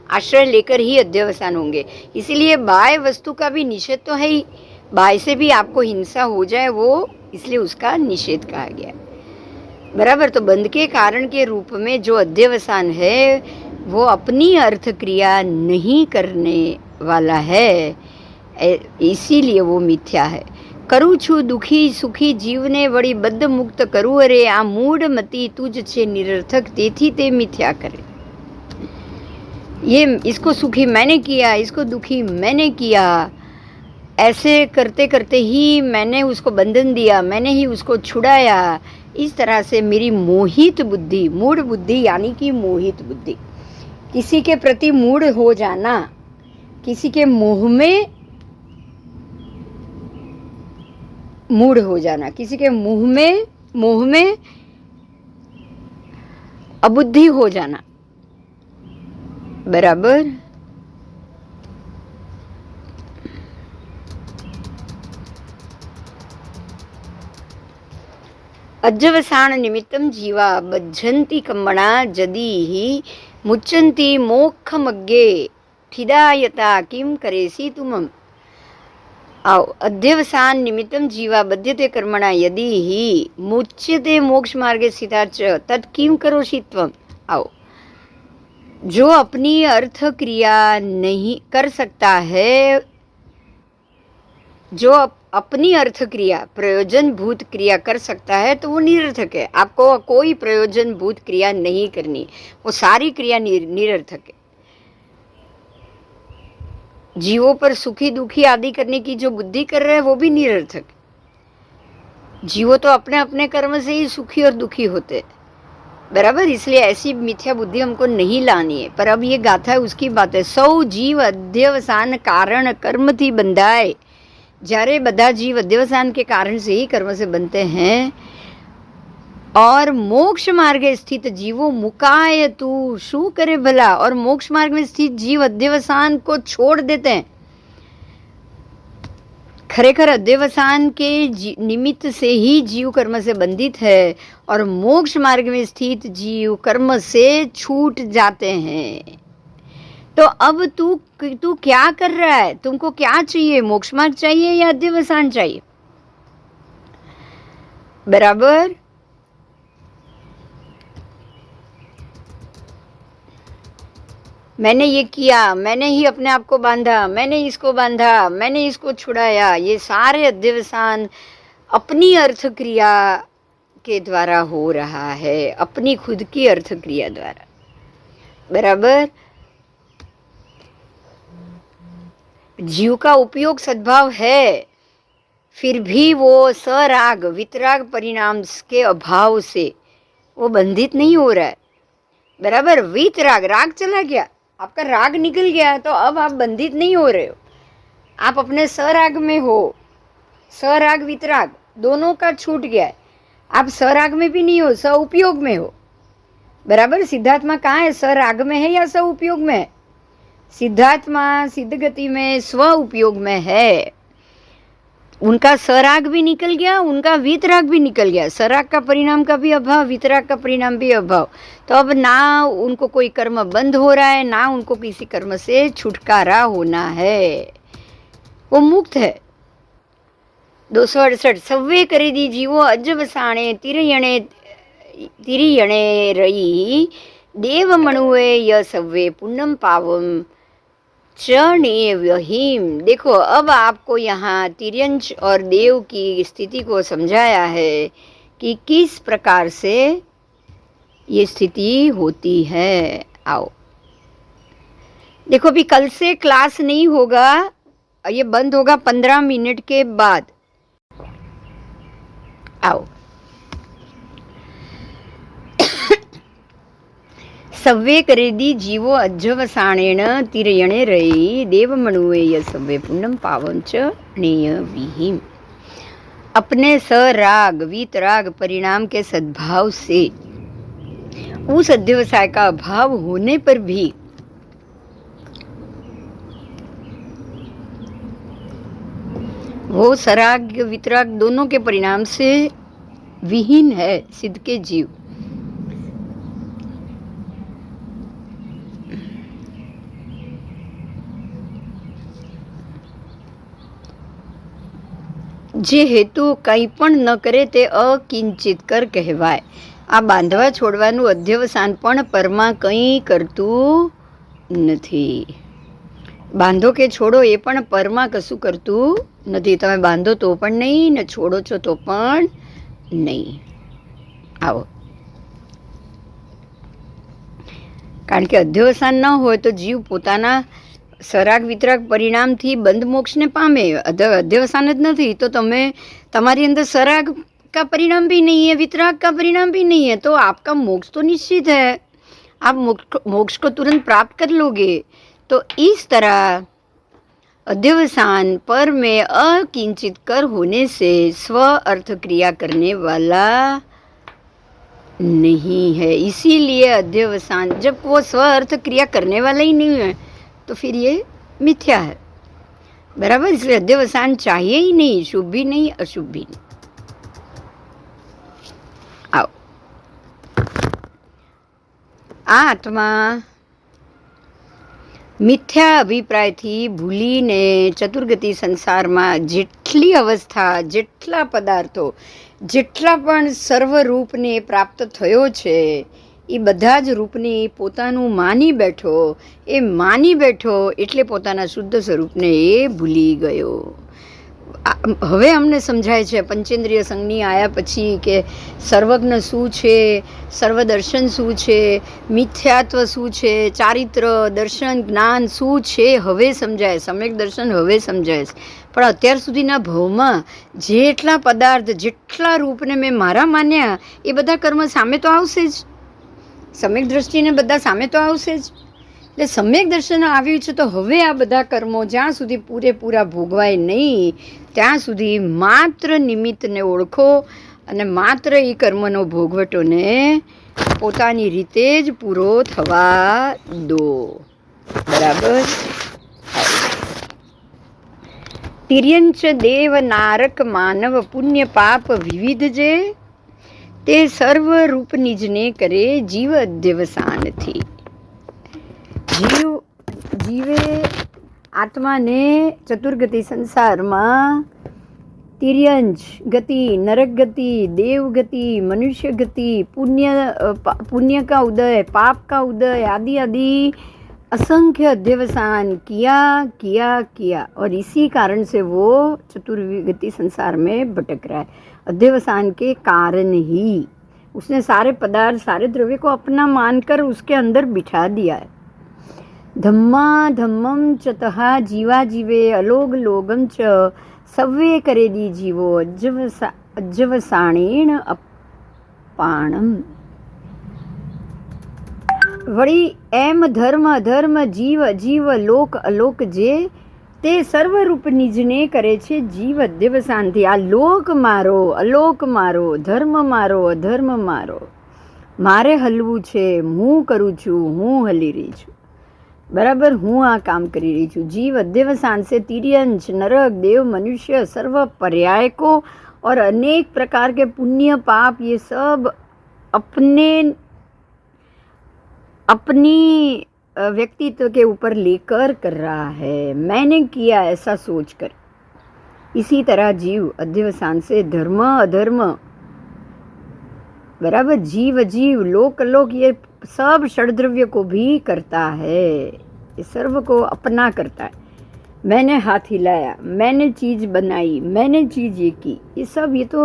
आश्रय लेकर ही अध्यवसान होंगे. इसीलिए बाह्य वस्तु का भी निषेध तो है ही. बाह्य से भी आपको हिंसा हो जाए वो, इसलिए उसका निषेध कहा गया. बराबर. तो बंध के कारण के रूप में जो अध्यवसान है वो अपनी अर्थ क्रिया नहीं करने वाला है, इसीलिए वो मिथ्या है. करूँ छू दुखी सुखी जीवने वड़ी बद्ध मुक्त करूँ अरे आ मूढ़ मती तुझ छे निरर्थक तेथी ते मिथ्या करे. ये इसको सुखी मैंने किया, इसको दुखी मैंने किया, ऐसे करते करते ही मैंने उसको बंधन दिया, मैंने ही उसको छुड़ाया. इस तरह से मेरी मोहित बुद्धि, मूढ़ बुद्धि यानी कि मोहित बुद्धि, किसी के प्रति मूढ़ हो जाना, किसी के मोह में मूढ़ हो जाना, किसी के मोह में अबुद्धि हो जाना. बराबर. अध्यवसाण निमित्तम जीवा बज्झन्ति कम्मणा जदी ही मुच्चन्ति मोक्षमग्गे ठिदायता किम करेसी तुमम. आओ. अध्यवसान निमित्तम जीवा बध्यते कर्मणा यदि ही मुच्यते मोक्ष मार्गे स्थिता च तत् किम करोषि त्वम. आओ. जो अपनी अर्थ क्रिया नहीं कर सकता है, जो अपनी अर्थ क्रिया प्रयोजन भूत क्रिया कर सकता है तो वो निरर्थक है. आपको कोई प्रयोजन भूत क्रिया नहीं करनी, वो सारी क्रिया निरर्थक है. जीवों पर सुखी दुखी आदि करने की जो बुद्धि कर रहे हैं वो भी निरर्थक. जीवों तो अपने अपने कर्म से ही सुखी और दुखी होते. बराबर. इसलिए ऐसी मिथ्या बुद्धि हमको नहीं लानी है. पर अब ये गाथा है उसकी बात है. सौ जीव अध्यवसान कारण कर्म थी बंधाए. જ્યારે બધા જીવ અધ્યવસાન के कारण से ही कर्म से बनते हैं और मोक्ष मार्ग स्थित जीवो मुकाय तू शू करे भला. और मोक्ष मार्ग में स्थित जीव अध्यवसान को छोड़ देते हैं. खरेखर अध्यवसान के निमित्त से ही जीव कर्म से बंधित है और मोक्ष मार्ग में स्थित जीव कर्म से छूट जाते हैं. तो अब तू क्या कर रहा है? तुमको क्या चाहिए? मोक्ष मार्ग चाहिए या अध्यवसान चाहिए? बराबर. मैंने ये किया, मैंने ही अपने आप को बांधा, मैंने इसको बांधा, मैंने इसको छुड़ाया, ये सारे अध्यवसान अपनी अर्थ क्रिया के द्वारा हो रहा है, अपनी खुद की अर्थ क्रिया द्वारा. बराबर. जीव का उपयोग सद्भाव है, फिर भी वो सराग वितराग परिणाम के अभाव से वो बंधित नहीं हो रहा है. बराबर. वितराग, राग चला गया, आपका राग निकल गया, तो अब आप बंधित नहीं हो रहे हो, आप अपने सराग में हो. सराग वितराग दोनों का छूट गया है. आप सराग में भी नहीं हो, स उपयोग में हो. बराबर. सिद्धात्मा कहाँ है? सराग में है या स उपयोग में है? सिद्धात्मा सिद्ध गति में स्व उपयोग में है. उनका सराग भी निकल गया, उनका वितराग भी निकल गया. सराग का परिणाम का भी अभाव, वितराग का परिणाम भी अभाव. तो अब ना उनको कोई कर्म बंद हो रहा है, ना उनको किसी कर्म से छुटकारा होना है, वो मुक्त है. 268. सव्वे करे दी जीवो अजवसाणे तिरियणे रही देव मणुए य सव्वे पुण्यम पावम चरणीय व्यहीम. देखो अब आपको यहाँ तिर्यंश और देव की स्थिति को समझाया है कि किस प्रकार से ये स्थिति होती है. आओ. देखो अभी कल से क्लास नहीं होगा, ये बंद होगा 15 मिनट के बाद. आओ. सव्वे करेदी जीवो अज्जवसाणेन तिरयणे रही देव मणुवे य सव्वे पुण्यम पावन च नेय विहिम. अपने सराग वीतराग परिणाम के सद्भाव से उस अध्यवसाय का अभाव होने पर भी वो सराग वितराग दोनों के परिणाम से विहीन है सिद्ध के जीव। જે હેતુ કંઈ પણ ન કરે તે અકિંચિત કર કહેવાય. આ બાંધવા છોડવાનું અધ્યવસાન પણ પરમાં કંઈ કરતું નથી. બાંધો કે છોડો એ પણ પરમાં કશું કરતું નથી. તમે બાંધો તો પણ નહીં ને છોડો છો તો પણ નહીં. આવો, કારણ કે અધ્યવસાન ન હોય તો જીવ પોતાના સરાગ વિતરાગ પરિણામથી બંધ મોક્ષને પામે. અધ્યવસાન જ નથી તો તમે તમારી અંદર सराग का परिणाम भी नहीं है, वितराग का परिणाम भी नहीं है, तो आपका मोक्ष तो निश्चित है, आप मोक्ष को तुरंत प्राप्त कर लोगे. तो इस तरह अध्यवसान पर में अकिंचित कर होने से स्व अर्थ क्रिया करने वाला नहीं है. इसीलिए अध्यवसान, जब वो स्व अर्थ क्रिया करने वाला ही नहीं है तो फिर ये मिथ्या है. बराबर. इसलिए अध्यवसान चाहिए ही नहीं, शुभ भी नहीं अशुभ भी नहीं. आओ, આ આત્મા મિથ્યા અભિપ્રાયથી ભૂલીને ચતુર્ગતિ સંસારમાં જેટલી અવસ્થા, જેટલા પદાર્થો, જેટલા પણ સર્વરૂપને પ્રાપ્ત થયો છે એ બધા જ રૂપને પોતાનું માની બેઠો. એ માની બેઠો એટલે પોતાના શુદ્ધ સ્વરૂપને એ ભૂલી ગયો. હવે અમને સમજાય છે પંચેન્દ્રિય સંજ્ઞી આવ્યા પછી કે સર્વજ્ઞ શું છે, સર્વદર્શન શું છે, મિથ્યાત્વ શું છે, ચારિત્ર દર્શન જ્ઞાન શું છે, હવે સમજાય. સમ્યક દર્શન હવે સમજાય છે. પણ અત્યાર સુધીના ભાવમાં જેટલા પદાર્થ, જેટલા રૂપને મેં મારા માન્યા એ બધા કર્મ સામે તો આવશે જ. સમ્યક દ્રષ્ટિને બધા સામે તો આવશે જ. એટલે સમ્યક દર્શન આવ્યું છે તો હવે આ બધા કર્મો જ્યાં સુધી પૂરેપૂરા ભોગવાય નહીં ત્યાં સુધી માત્ર નિમિત્તને ઓળખો અને માત્ર એ કર્મનો ભોગવટોને પોતાની રીતે જ પૂરો થવા દો. બરાબર. તિર્યંચ દેવ નારક માનવ પુણ્ય પાપ વિવિધ જે તે સર્વ રૂપ નિજને કરે જીવ અધ્યવસાનથી. જીવે આત્માને ચતુર્ગતિ સંસારમાં તિર્યંચ ગતિ, નરક ગતિ, देव गति, मनुष्य गति, पुण्य का उदय, पाप का उदय आदि आदि असंख्य अध्यवसान किया और इसी कारण से वो चतुर्गति संसार में भटक रहा है. अध्यवसान के कारण ही उसने सारे पदार्थ, सारे द्रव्य को अपना मानकर उसके अंदर बिठा दिया है. धम्मा धम्मम चतहा जीवा जीवे अलोग लोगम च सव्वे करेदी जीवो अज्जवसाणेण अपाणम. वળી એમ ધર્મ અધર્મ જીવ અજીવ લોક અલોક જે તે સર્વરૂપ નિજને કરે છે જીવ અધ્યવસાનથી. આ લોક મારો, અલોક મારો, ધર્મ મારો, અધર્મ મારો, મારે હલવું છે, હું કરું છું, હું હલી રહી છું. बराबर. હું આ કામ કરી રહી છું. जीव अध्यवसान से तिर्यंच, नरक, देव, मनुष्य, सर्व पर्याय को और अनेक प्रकार के पुण्य पाप ये सब अपनी व्यक्तित्व के ऊपर लेकर कर रहा है. मैंने किया ऐसा सोचकर. इसी तरह जीव अध्यवसान से धर्म अधर्म, बराबर, जीव अजीव लोक अलोक ये सब षड्द्रव्य को भी करता है. ये सर्व को अपना करता है. मैंने हाथ हिलाया, मैंने चीज़ बनाई, मैंने चीज़ ये की, ये सब ये तो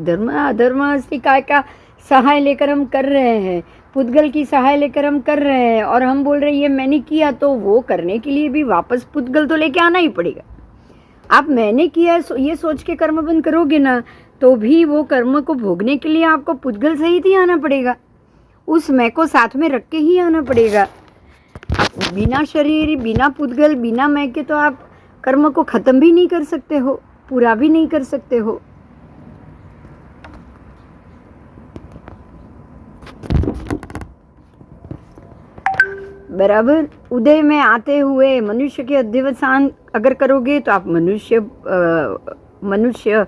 धर्म अधर्म से काय का सहाय लेकर हम कर रहे हैं. पुद्गल की सहाय लेकर हम कर रहे हैं और हम बोल रहे हैं ये मैंने किया, तो वो करने के लिए भी वापस पुद्गल तो लेके आना ही पड़ेगा. आप मैंने किया ये सोच के कर्म बंद करोगे ना तो भी वो कर्म को भोगने के लिए आपको पुद्गल सहित ही आना पड़ेगा. उस मैं को साथ में रख के ही आना पड़ेगा. बिना शरीर, बिना पुद्गल, बिना मैं के तो आप कर्म को ख़त्म भी नहीं कर सकते हो, पूरा भी नहीं कर सकते हो. बराबर. उदय में आते हुए मनुष्य के अध्यवसान अगर करोगे तो आप मनुष्य मनुष्य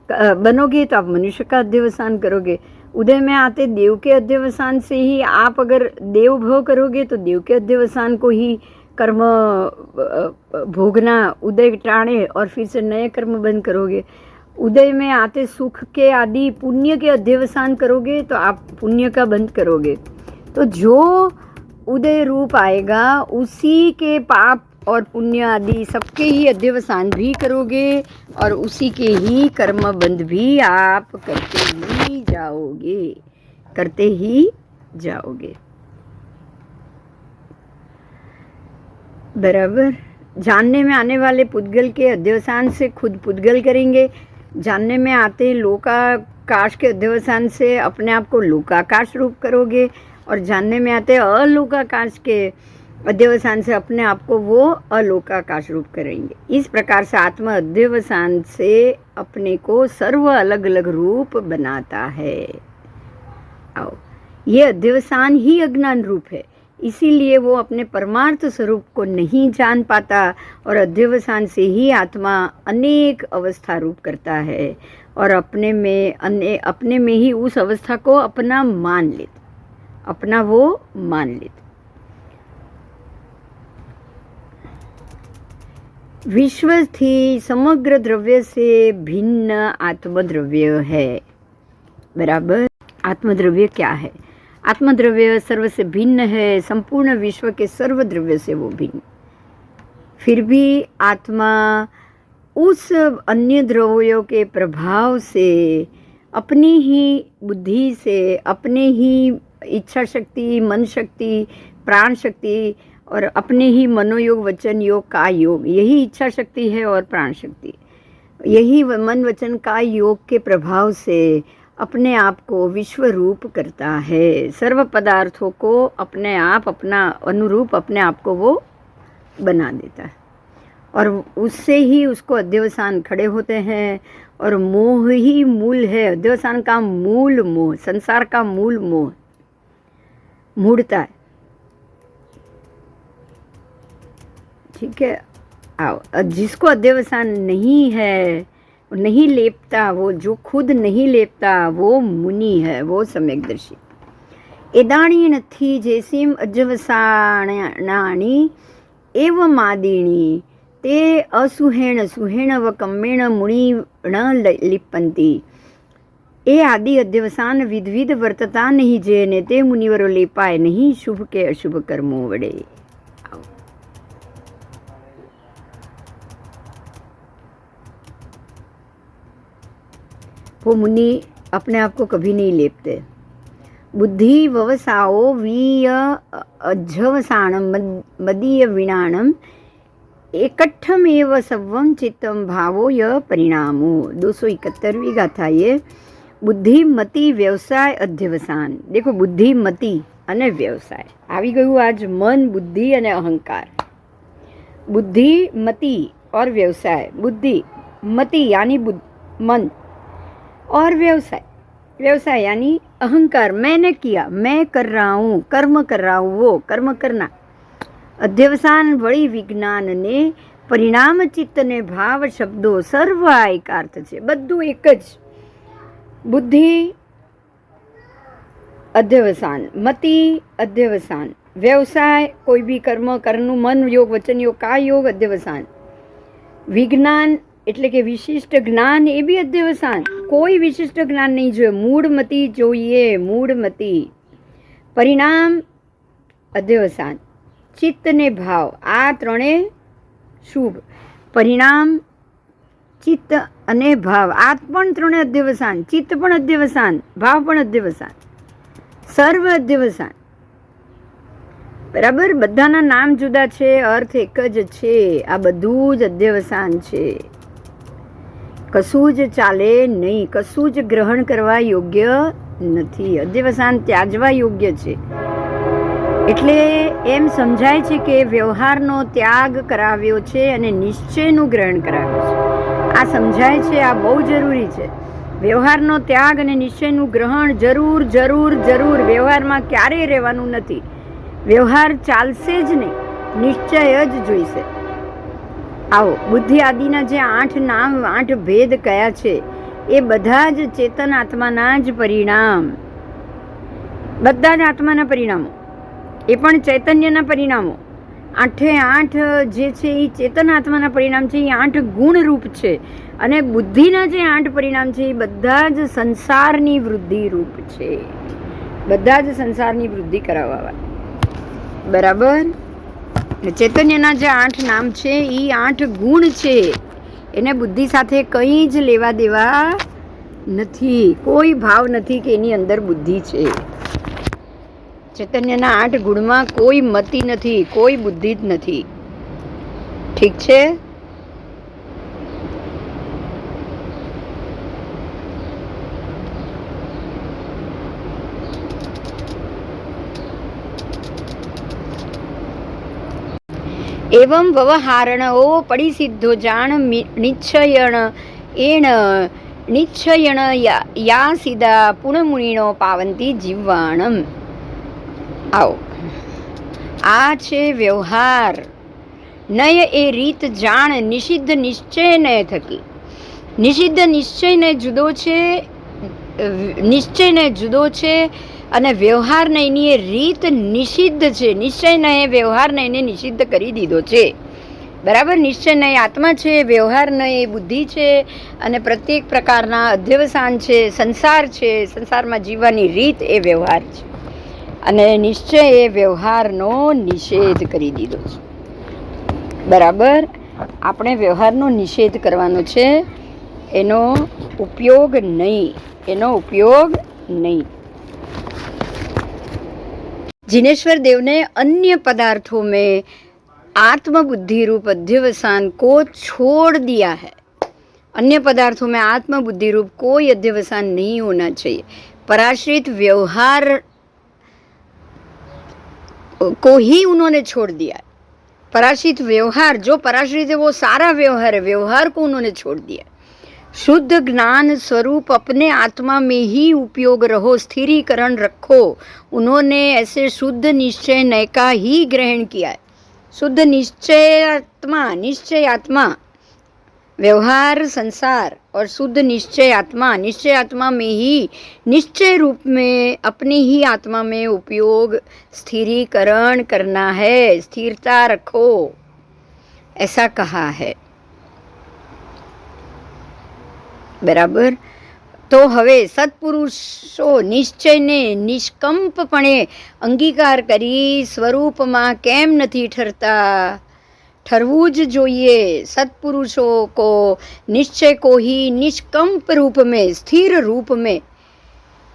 बनोगे तो आप मनुष्य का अध्यवसान करोगे। उदय में आते देव के अध्यवसान से ही आप अगर देव भव करोगे तो देव के अध्यवसान को ही कर्म भोगना उदय टाणे और फिर से नए कर्म बंद करोगे। उदय में आते सुख के आदि पुण्य के अध्यवसान करोगे तो आप पुण्य का बंद करोगे। तो जो उदय रूप आएगा उसी के पाप और पुण्य आदि सबके ही अध्यवसान भी करोगे और उसी के ही कर्म बंध भी आप करते ही जाओगे। बराबर। जानने में आने वाले पुद्गल के अध्यवसान से खुद पुद्गल करेंगे, जानने में आते लोकाकाश के अध्यवसान से अपने आप को लोकाकाश रूप करोगे और जानने में आते अलोकाकाश के अध्यवसान से अपने आप को वो अलोकाकाश रूप करेंगे। इस प्रकार से आत्मा अध्यवसान से अपने को सर्व अलग अलग रूप बनाता है। आओ, ये अध्यवसान ही अज्ञान रूप है, इसीलिए वो अपने परमार्थ स्वरूप को नहीं जान पाता और अध्यवसान से ही आत्मा अनेक अवस्था रूप करता है और अपने में ही उस अवस्था को अपना मान लेता। विश्व थी समग्र द्रव्य से भिन्न आत्मद्रव्य है। बराबर। आत्मद्रव्य क्या है? आत्मद्रव्य सर्व से भिन्न है, संपूर्ण विश्व के सर्व द्रव्य से वो भिन्न। फिर भी आत्मा उस अन्य द्रव्यों के प्रभाव से अपनी ही बुद्धि से, अपने ही इच्छा शक्ति, मन शक्ति, प्राण शक्ति और अपने ही मनोयोग वचन योग का योग, यही इच्छा शक्ति है और प्राण शक्ति, यही मन वचन का योग के प्रभाव से अपने आप को विश्व रूप करता है। सर्व पदार्थों को अपने आप अपना अनुरूप अपने आप को वो बना देता है और उससे ही उसको अध्यवसान खड़े होते हैं। और मोह ही मूल है, अध्यवसान का मूल मोह, संसार का मूल मोह मूढ़ता है। ठीक है। आओ, जिसको अध्यवसान नहीं है, नहीं लेपता, वो जो खुद नहीं लेपता वो मुनि है, वो सम्यकदर्शी। एदाणी नथी जैसीम अध्यवसाणानि एवं मादीणी ते असुहेण सुहेण व कम्मेण मुनि न लिपन्ति। ए आदि अध्यवसान विधविध वर्तता नहीं जेने ते मुनिवरो लेपाय नहीं शुभ के अशुभ कर्मों वड़े। वो मुनि अपने आप को कभी नहीं लेपते। बुद्धि ववसाओ वीय अध्यवसाणम मदीय विणाणम एकट्ठमेव सवम चित्तम भावो य परिणामो। 271वीं गाथा ये। बुद्धि मति व्यवसाय अध्यवसान। देखो, बुद्धि मति અને વ્યવસાય આવી ગયું આજ મન બુદ્ધિ અને અહંકાર। बुद्धि मति और व्यवसाय। बुद्धि मति यानी मन और व्यवसाय यानी अहंकार, मैंने किया, मैं कर रहा हूँ, कर्म कर रहा हूँ, वो कर्म करना। अध्यवसान वળી विज्ञान ने परिणाम चित्त ने भाव शब्दों सर्व एकार्थ છે, બધું એક જ। बुद्धि अध्यवसान, मति अध्यवसान, व्यवसाय कोई भी कर्म करनु, मन योग वचन योग का योग अध्यवसान, विज्ञान એટલે કે વિશિષ્ટ જ્ઞાન એ બી અધ્યવસાન। કોઈ વિશિષ્ટ જ્ઞાન નહીં જોઈએ, મૂળમતી જોઈએ, મૂળમતી। પરિણામ અધ્યવસાન, ચિત્ત ને ભાવ આ ત્રણે શુભ। પરિણામ, ચિત્ત અને ભાવ આ પણ ત્રણે અધ્યવસાન। ચિત્ત પણ અધ્યવસાન, ભાવ પણ અધ્યવસાન, સર્વ અધ્યવસાન। બરાબર। બધાના નામ જુદા છે, અર્થ એક જ છે। આ બધું જ અધ્યવસાન છે। કશું જ ચાલે નહીં, કશું જ ગ્રહણ કરવા યોગ્ય નથી। અધ્યવસાન ત્યાજવા યોગ્ય છે। એટલે એમ સમજાય છે કે વ્યવહારનો ત્યાગ કરાવ્યો છે અને નિશ્ચયનું ગ્રહણ કરાવ્યું છે। આ સમજાય છે, આ બહુ જરૂરી છે। વ્યવહારનો ત્યાગ અને નિશ્ચયનું ગ્રહણ જરૂર જરૂર જરૂર। વ્યવહારમાં ક્યારેય રહેવાનું નથી। વ્યવહાર ચાલશે જ નહીં, નિશ્ચય જ જોઈશે। આવો બુદ્ધિ આદિના જે 8 નામ 8 ભેદ કયા છે એ બધા જ ચેતન આત્માના જ પરિણામ, બધા જ આત્માના પરિણામો, એ પણ ચૈતન્યના પરિણામો. 8 જે છે એ ચેતન આત્માના પરિણામ છે, એ 8 ગુણ રૂપ છે. અને બુદ્ધિના જે 8 પરિણામ છે એ બધા જ સંસારની વૃદ્ધિ રૂપ છે, બધા જ સંસારની વૃદ્ધિ કરાવવા. બરાબર. ચૈતન્યના જે 8 નામ છે એ 8 ગુણ છે, એને બુદ્ધિ સાથે કંઈ જ લેવા દેવા નથી, કોઈ ભાવ નથી કે એની અંદર બુદ્ધિ છે. ચૈતન્યના 8 ગુણમાં કોઈ મતિ નથી, કોઈ બુદ્ધિ જ નથી. ઠીક છે. એવં વ્યવહારણો પરિસિદ્ધો જાણ નિશ્ચયણ એણ નિશ્ચયણ યા સીધા પુણમુનિનો પાવંતી જીવવાણમ. આવો આ છે વ્યવહાર. નય એ રીત જાણ નિષિદ્ધ નિશ્ચયને થકી. નિષિદ્ધ નિશ્ચયને જુદો છે, નિશ્ચયને જુદો છે, અને વ્યવહારને એની એ રીત નિષિદ્ધ છે. નિશ્ચયને વ્યવહારને એને નિષિદ્ધ કરી દીધો છે. બરાબર. નિશ્ચયને આત્મા છે, વ્યવહારને એ બુદ્ધિ છે, અને પ્રત્યેક પ્રકારના અધ્યવસાન છે, સંસાર છે, સંસારમાં જીવવાની રીત એ વ્યવહાર છે. અને નિશ્ચય એ વ્યવહારનો નિષેધ કરી દીધો છે. બરાબર. આપણે વ્યવહારનો નિષેધ કરવાનો છે, એનો ઉપયોગ નહીં, એનો ઉપયોગ નહીં. जिनेश्वर देव ने अन्य पदार्थों में आत्मबुद्धि रूप अध्यवसान को छोड़ दिया है. अन्य पदार्थों में आत्मबुद्धि रूप कोई अध्यवसान नहीं होना चाहिए. पराश्रित व्यवहार को ही उन्होंने छोड़ दिया. पराश्रित व्यवहार, जो पराश्रित है वो सारा व्यवहार है, व्यवहार को उन्होंने छोड़ दिया. शुद्ध ज्ञान स्वरूप अपने आत्मा में ही उपयोग रहो, स्थिरीकरण रखो. उन्होंने ऐसे शुद्ध निश्चय नय का ही ग्रहण किया है. शुद्ध निश्चय आत्मा व्यवहार संसार और शुद्ध निश्चय आत्मा में ही निश्चय रूप में अपनी ही आत्मा में उपयोग स्थिरीकरण करना है. स्थिरता रखो, ऐसा कहा है. બરાબર. તો હવે સત્પુરુષો નિશ્ચયને નિષ્કંપપણે અંગીકાર કરી સ્વરૂપમાં કેમ નથી ઠરતા? ठरવું જ જોઈએ. सत्पुरुषों को निश्चय को ही निष्कंप रूप में, स्थिर रूप में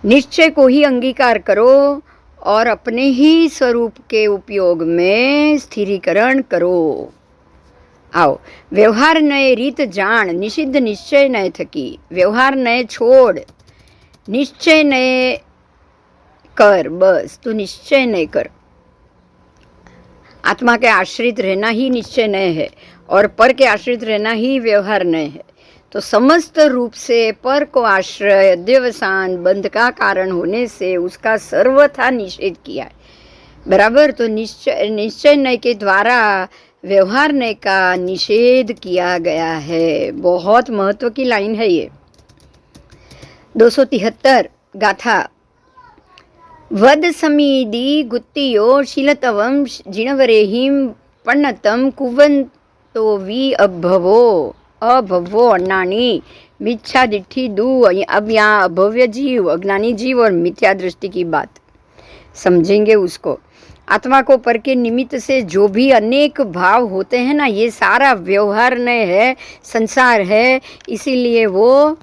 निश्चय को ही अंगीकार करो और अपने ही स्वरूप के उपयोग में स्थिरीकरण करो. आओ व्यवहार नए રીત જાણ, નિષિદ્ધ નિશ્ચય નય થકી. વ્યવહાર નય છોડ, નિશ્ચય નય कर. बस तू निश्चय नहीं कर. आत्मा के आश्रित रहना ही निश्चय नय है और पर के आश्रित रहना ही व्यवहार नय है. तो समस्त रूप से पर को आश्रय अध्यवसान बंध का कारण होने से उसका सर्वथा निषेध किया है. बराबर. तो निश्चय नय के द्वारा व्यवहार नय का निषेध किया गया है. बहुत महत्व की लाइन है ये. 273 गाथा. वद समीदी गुत्तियो शीलतवम जिणवरेहिम पन्नतम कुवंतो वी अभवो अज्ञानी मिथ्या दिट्ठी दू. अब यहाँ अभव्य जीव, अज्ञानी जीव और मिथ्या दृष्टि की बात समझेंगे उसको. आत्मा को पर के निमित्त से जो भी अनेक भाव होते हैं ना, ये सारा व्यवहार नय है, संसार है, इसीलिए वो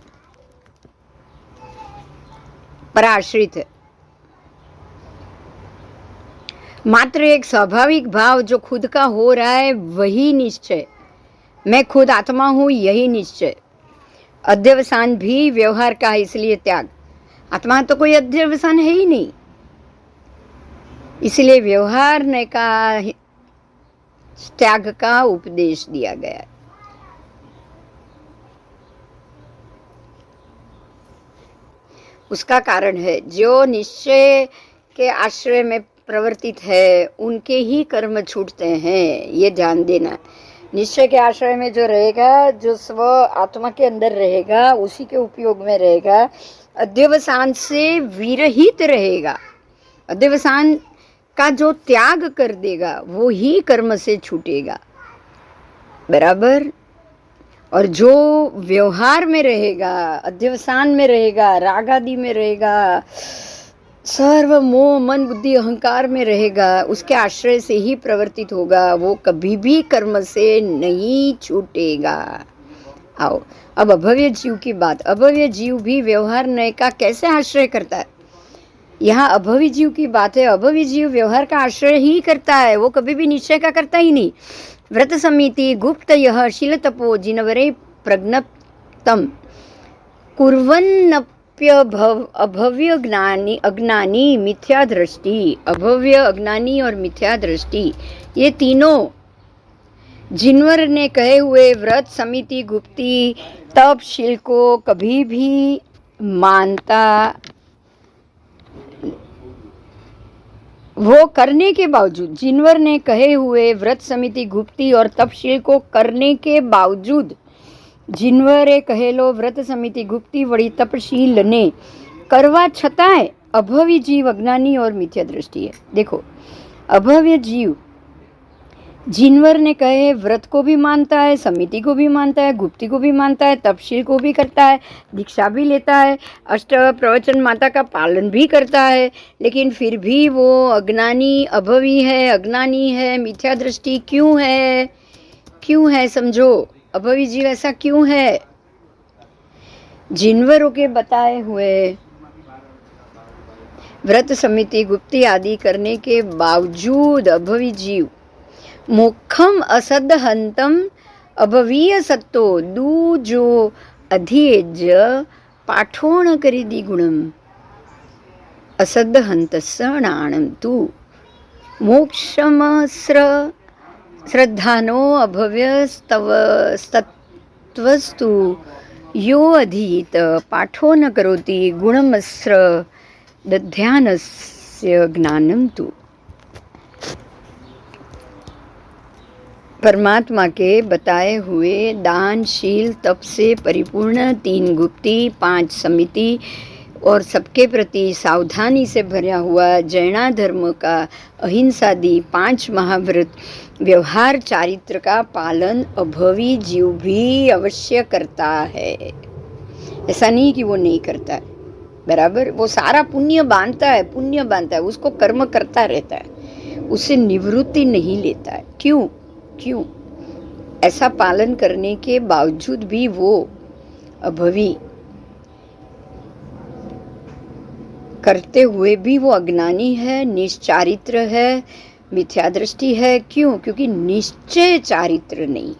पराश्रित है. मात्र एक स्वाभाविक भाव जो खुद का हो रहा है वही निश्चय, मैं खुद आत्मा हूँ, यही निश्चय. अध्यवसान भी व्यवहार का है, इसलिए त्याग. आत्मा तो कोई अध्यवसान है ही नहीं, इसलिए व्यवहार ने का त्याग का उपदेश दिया गया. उसका कारण है जो निश्चय के आश्रय में प्रवर्तित है उनके ही कर्म छूटते हैं, ये ध्यान देना. निश्चय के आश्रय में जो रहेगा, जो स्व आत्मा के अंदर रहेगा, उसी के उपयोग में रहेगा, अध्यवसान से विरहित रहेगा, अध्यवसान का जो त्याग कर देगा वो ही कर्म से छूटेगा। बराबर। और जो व्यवहार में रहेगा, अध्यवसान में रहेगा, राग आदि में रहेगा, सर्व मोह मन बुद्धि अहंकार में रहेगा, उसके आश्रय से ही प्रवर्तित होगा, वो कभी भी कर्म से नहीं छूटेगा। आओ अब अभव्य जीव की बात। अभव्य जीव भी व्यवहार नय का कैसे आश्रय करता है? यहाँ अभवी जीव की बात है। अभवी जीव व्यवहार का आश्रय ही करता है, वो कभी भी निश्चय का करता ही नहीं। व्रत समिति गुप्त यह शील तपो जिनवरे प्रज्ञप्तम कुर्वन्नप्यभव अभव्य ज्ञानी अज्ञानी मिथ्या दृष्टि। अभव्य अज्ञानी और मिथ्या दृष्टि ये तीनों जिनवर ने कहे हुए व्रत समिति गुप्ती तप शील को कभी भी मानता, वो करने के बावजूद, जिनवर ने कहे हुए व्रत समिति गुप्ती और तपशील को करने के बावजूद, जिनवरे कहेलो व्रत समिति गुप्ती वड़ी तपशील ने करवा छतांय अभवी जीव अज्ञानी और मिथ्या दृष्टि है। देखो, अभव्य जीव जिनवर ने कहे व्रत को भी मानता है, समिति को भी मानता है, गुप्ती को भी मानता है, तपशील को भी करता है, दीक्षा भी लेता है, अष्ट प्रवचन माता का पालन भी करता है, लेकिन फिर भी वो अज्ञानी अभवी है, अज्ञानी है, मिथ्या दृष्टि क्यों है? क्यों है? समझो, अभवी जीव ऐसा क्यों है? जिनवरों के बताए हुए व्रत समिति गुप्ती आदि करने के बावजूद अभवी जीव मोक्षम असद हंतम अभवीय सत्तो दू जो अधीज पाठोण करिदी गुणम असद हंतस्य नाणम तू मोक्षम श्रद्धानो अभव्य तत्वस्तु यो अधीत पाठो न करोति गुणमस्र दध्यानस्य ज्ञानम तू। परमात्मा के बताए हुए दान शील तप से परिपूर्ण 3 गुप्ती 5 समिति और सबके प्रति सावधानी से भरा हुआ जैना धर्म का अहिंसादि 5 महाव्रत व्यवहार चारित्र का पालन अभवी जीव भी अवश्य करता है। ऐसा नहीं कि वो नहीं करता है, बराबर। वो सारा पुण्य बांधता है, पुण्य बांधता है, उसको कर्म करता रहता है, उससे निवृत्ति नहीं लेता है। क्यों? क्यों? ऐसा पालन करने के बावजूद भी वो अभवी करते हुए भी वो अज्ञानी है, निश्चारित्र है, मिथ्या दृष्टि है। क्यों? क्योंकि निश्चय चारित्र नहीं,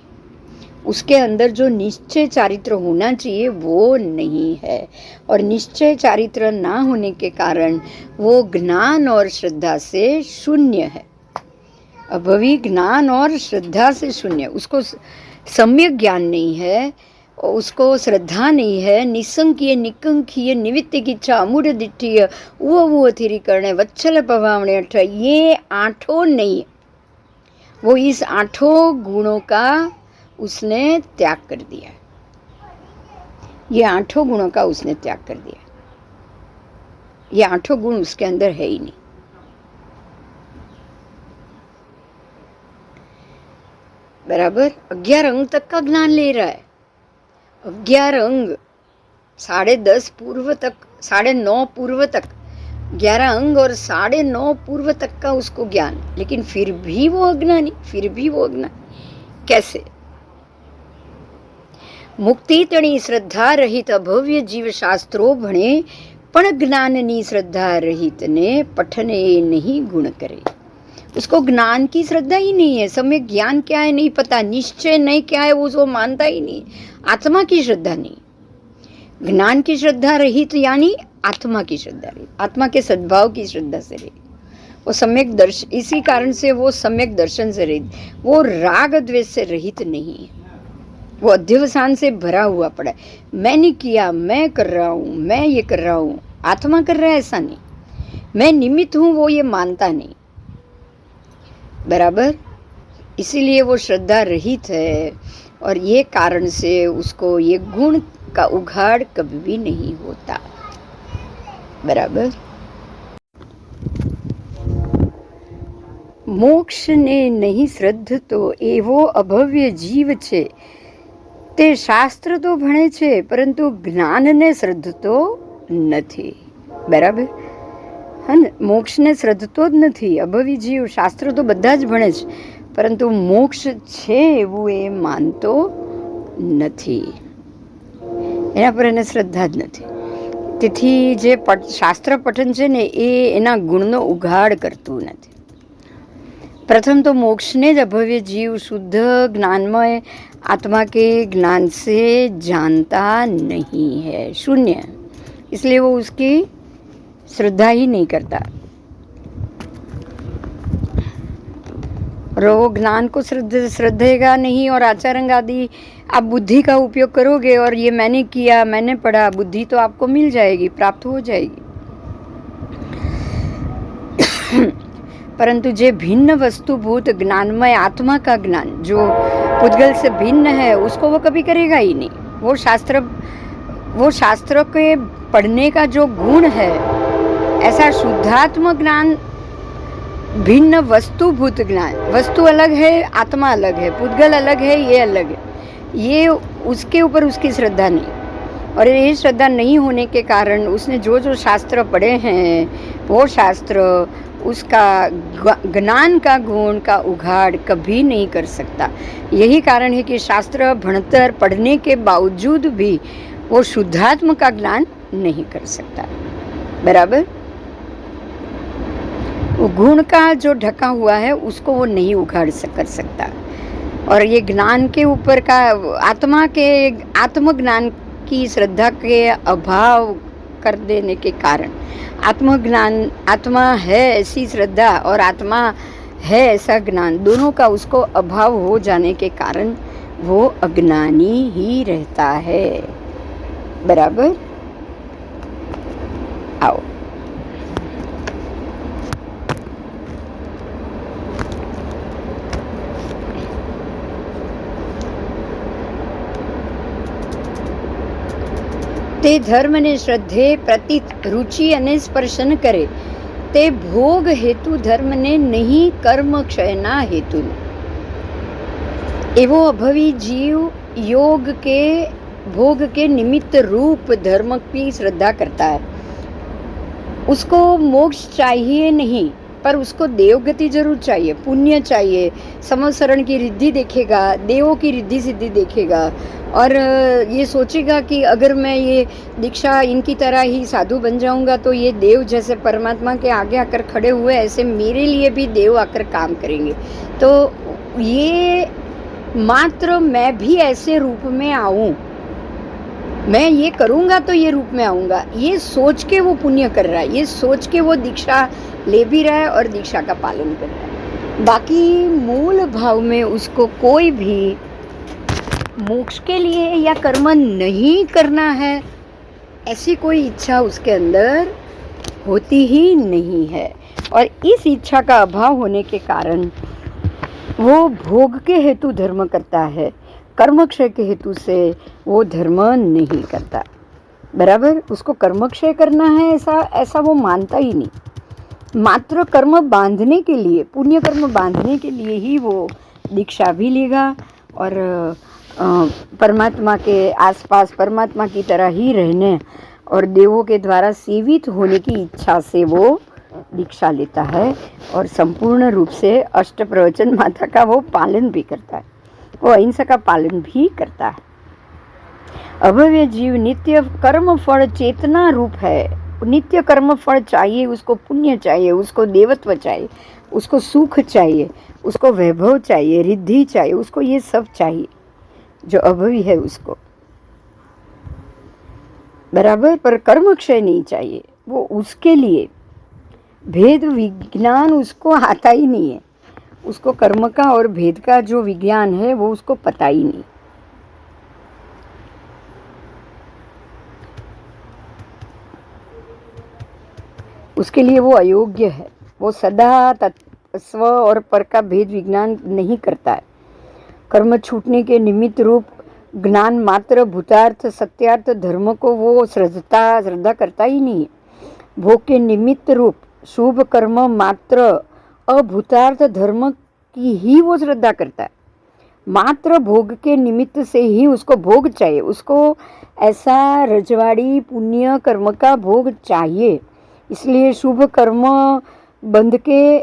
उसके अंदर जो निश्चय चारित्र होना चाहिए वो नहीं है, और निश्चय चारित्र ना होने के कारण वो ज्ञान और श्रद्धा से शून्य है। अभवी ज्ञान और श्रद्धा से शून्य, उसको सम्यक ज्ञान नहीं है, उसको श्रद्धा नहीं है, निसंकीय निकंकीय निवित्त इच्छा अमूढ़ दिठ्ठीय वो अथिरीकरण वत्सल पवावणे अठ, ये 8 नहीं, वो इस 8 गुणों का उसने त्याग कर दिया। ये 8 गुणों का उसने त्याग कर दिया। ये 8 गुण उसके अंदर है ही नहीं। बराबर। 11 अंग तक का ज्ञान ले रहा है। 11 अंग 10.5 पूर्व तक, 9.5 पूर्व तक, 11 अंग और 9.5 पूर्व तक का उसको ज्ञान, लेकिन फिर भी वो अज्ञानी, फिर भी वो अज्ञानी। कैसे? मुक्ति तणी श्रद्धा रहित अभव्य जीव शास्त्रो भणे पण ज्ञाननी श्रद्धा रहित ने पठने नहीं गुण करे। उसको ज्ञान की श्रद्धा ही नहीं है, सम्यक ज्ञान क्या है नहीं पता, निश्चय नहीं क्या है वो मानता ही नहीं, आत्मा की श्रद्धा नहीं। ज्ञान की श्रद्धा रहित यानी आत्मा की श्रद्धा रहित, आत्मा के सद्भाव की श्रद्धा से रहित, वो सम्यक दर्शन, इसी कारण से वो सम्यक दर्शन से रहित, वो राग द्वेष से रहित नहीं है, वो अध्यवसान से भरा हुआ पड़ा है। मैंने किया, मैं कर रहा हूँ, मैं ये कर रहा हूँ, आत्मा कर रहा है ऐसा नहीं, मैं निमित्त हूँ वो ये मानता नहीं। बराबर। इसीलिए वो श्रद्धा रहित है, और ये कारण से उसको ये गुण का उघाड़ कभी भी नहीं होता। बराबर। मोक्ष ने नहीं श्रद्ध तो एવો અભવ્ય જીવ છે, તે શાસ્ત્ર તો ભણે છે પરંતુ જ્ઞાનને શ્રદ્ધતો નથી. બરાબર. હા ને, મોક્ષને શ્રદ્ધતો જ નથી. અભવી જીવ શાસ્ત્ર તો બધા જ ભણે છે, પરંતુ મોક્ષ છે એવું એ માનતો નથી, એના પર એને શ્રદ્ધા જ નથી. તેથી જે શાસ્ત્ર પઠન છે ને એ એના ગુણનો ઉઘાડ કરતું નથી. प्रथम तो मोक्ष ने अभव्य जीव शुद्ध ज्ञानमय आत्मा के ज्ञान से जानता नहीं है, शून्य, इसलिए वो उसकी श्रद्धा ही नहीं करता। और वो ज्ञान को श्रद्धेगा नहीं, और आचरण आदि आप बुद्धि का उपयोग करोगे और ये मैंने किया, मैंने पढ़ा, बुद्धि तो आपको मिल जाएगी, प्राप्त हो जाएगी। परंतु जो भिन्न वस्तुभूत ज्ञानमय आत्मा का ज्ञान जो पुद्गल से भिन्न है उसको वो कभी करेगा ही नहीं। वो शास्त्र के पढ़ने का जो गुण है, ऐसा शुद्धात्म ज्ञान, भिन्न वस्तुभूत ज्ञान, वस्तु अलग है, आत्मा अलग है, पुद्गल अलग है, ये अलग है, ये उसके ऊपर उसकी श्रद्धा नहीं। और ये श्रद्धा नहीं होने के कारण उसने जो जो शास्त्र पढ़े हैं वो शास्त्र उसका ज्ञान का गुण का उघाड़ कभी नहीं कर सकता। यही कारण है कि शास्त्र भणतर पढ़ने के बावजूद भी वो शुद्धात्म का ज्ञान नहीं कर सकता। बराबर। वो गुण का जो ढका हुआ है उसको वो नहीं उघाड़ कर सकता। और ये ज्ञान के ऊपर का आत्मज्ञान की श्रद्धा के अभाव कर देने के कारण, आत्मज्ञान, आत्मा है ऐसी श्रद्धा और आत्मा है ऐसा ज्ञान, दोनों का उसको अभाव हो जाने के कारण वो अज्ञानी ही रहता है। बराबर। आओ, તે ધર્મને શ્રદ્ધે પ્રતિ રુચિ અને સ્પર્શન કરે, તે ભોગ હેતુ ધર્મને નહીં કર્મ ક્ષયના હેતુ। એવો અભવી जीव योग के भोग के निमित्त रूप धर्म की श्रद्धा करता है। उसको मोक्ष चाहिए नहीं, पर उसको देवगति जरूर चाहिए, पुण्य चाहिए, समसरण की रिद्धि देखेगा, देवों की रिद्धि सिद्धि देखेगा, और ये सोचेगा कि अगर मैं ये दीक्षा इनकी तरह ही साधु बन जाऊंगा तो ये देव जैसे परमात्मा के आगे आकर खड़े हुए ऐसे मेरे लिए भी देव आकर काम करेंगे, तो ये मात्र मैं भी ऐसे रूप में आऊं, मैं ये करूंगा तो ये रूप में आऊंगा, ये सोच के वो पुण्य कर रहा है, ये सोच के वो दीक्षा ले भी रहा है और दीक्षा का पालन कर रहा है। बाकी मूल भाव में उसको कोई भी मोक्ष के लिए या कर्म नहीं करना है ऐसी कोई इच्छा उसके अंदर होती ही नहीं है। और इस इच्छा का अभाव होने के कारण वो भोग के हेतु धर्म करता है, कर्मक्षय के हेतु से वो धर्म नहीं करता। बराबर। उसको कर्मक्षय करना है ऐसा वो मानता ही नहीं। मात्र कर्म बांधने के लिए, पुण्य कर्म बांधने के लिए ही वो दीक्षा भी लेगा और परमात्मा के आसपास परमात्मा की तरह ही रहने और देवों के द्वारा सेवित होने की इच्छा से वो दीक्षा लेता है और संपूर्ण रूप से अष्ट प्रवचन माता का वो पालन भी करता है, वो अहिंसा का पालन भी करता है। अभव्य जीव नित्य कर्म फल चेतना रूप है, नित्य कर्म फल चाहिए, उसको पुण्य चाहिए, उसको देवत्व चाहिए, उसको सुख चाहिए, उसको वैभव चाहिए, रिद्धि चाहिए, उसको ये सब चाहिए जो अभवी है उसको। बराबर। पर कर्म क्षय नहीं चाहिए। वो उसके लिए भेद विज्ञान उसको आता ही नहीं है, उसको कर्म का और भेद का जो विज्ञान है वो उसको पता ही नहीं। उसके लिए वो अयोग्य है, वो सदा स्व और पर का भेद विज्ञान नहीं करता है। कर्म छूटने के निमित्त रूप ज्ञान मात्र भूतार्थ सत्यार्थ धर्म को वो श्रद्धा करता ही नहीं है। भोग के निमित्त रूप शुभ कर्म मात्र अभूतार्थ धर्म की ही वो श्रद्धा करता है। मात्र भोग के निमित्त से ही उसको भोग चाहिए, उसको ऐसा रजवाड़ी पुण्य कर्म का भोग चाहिए। इसलिए शुभ कर्म बंध के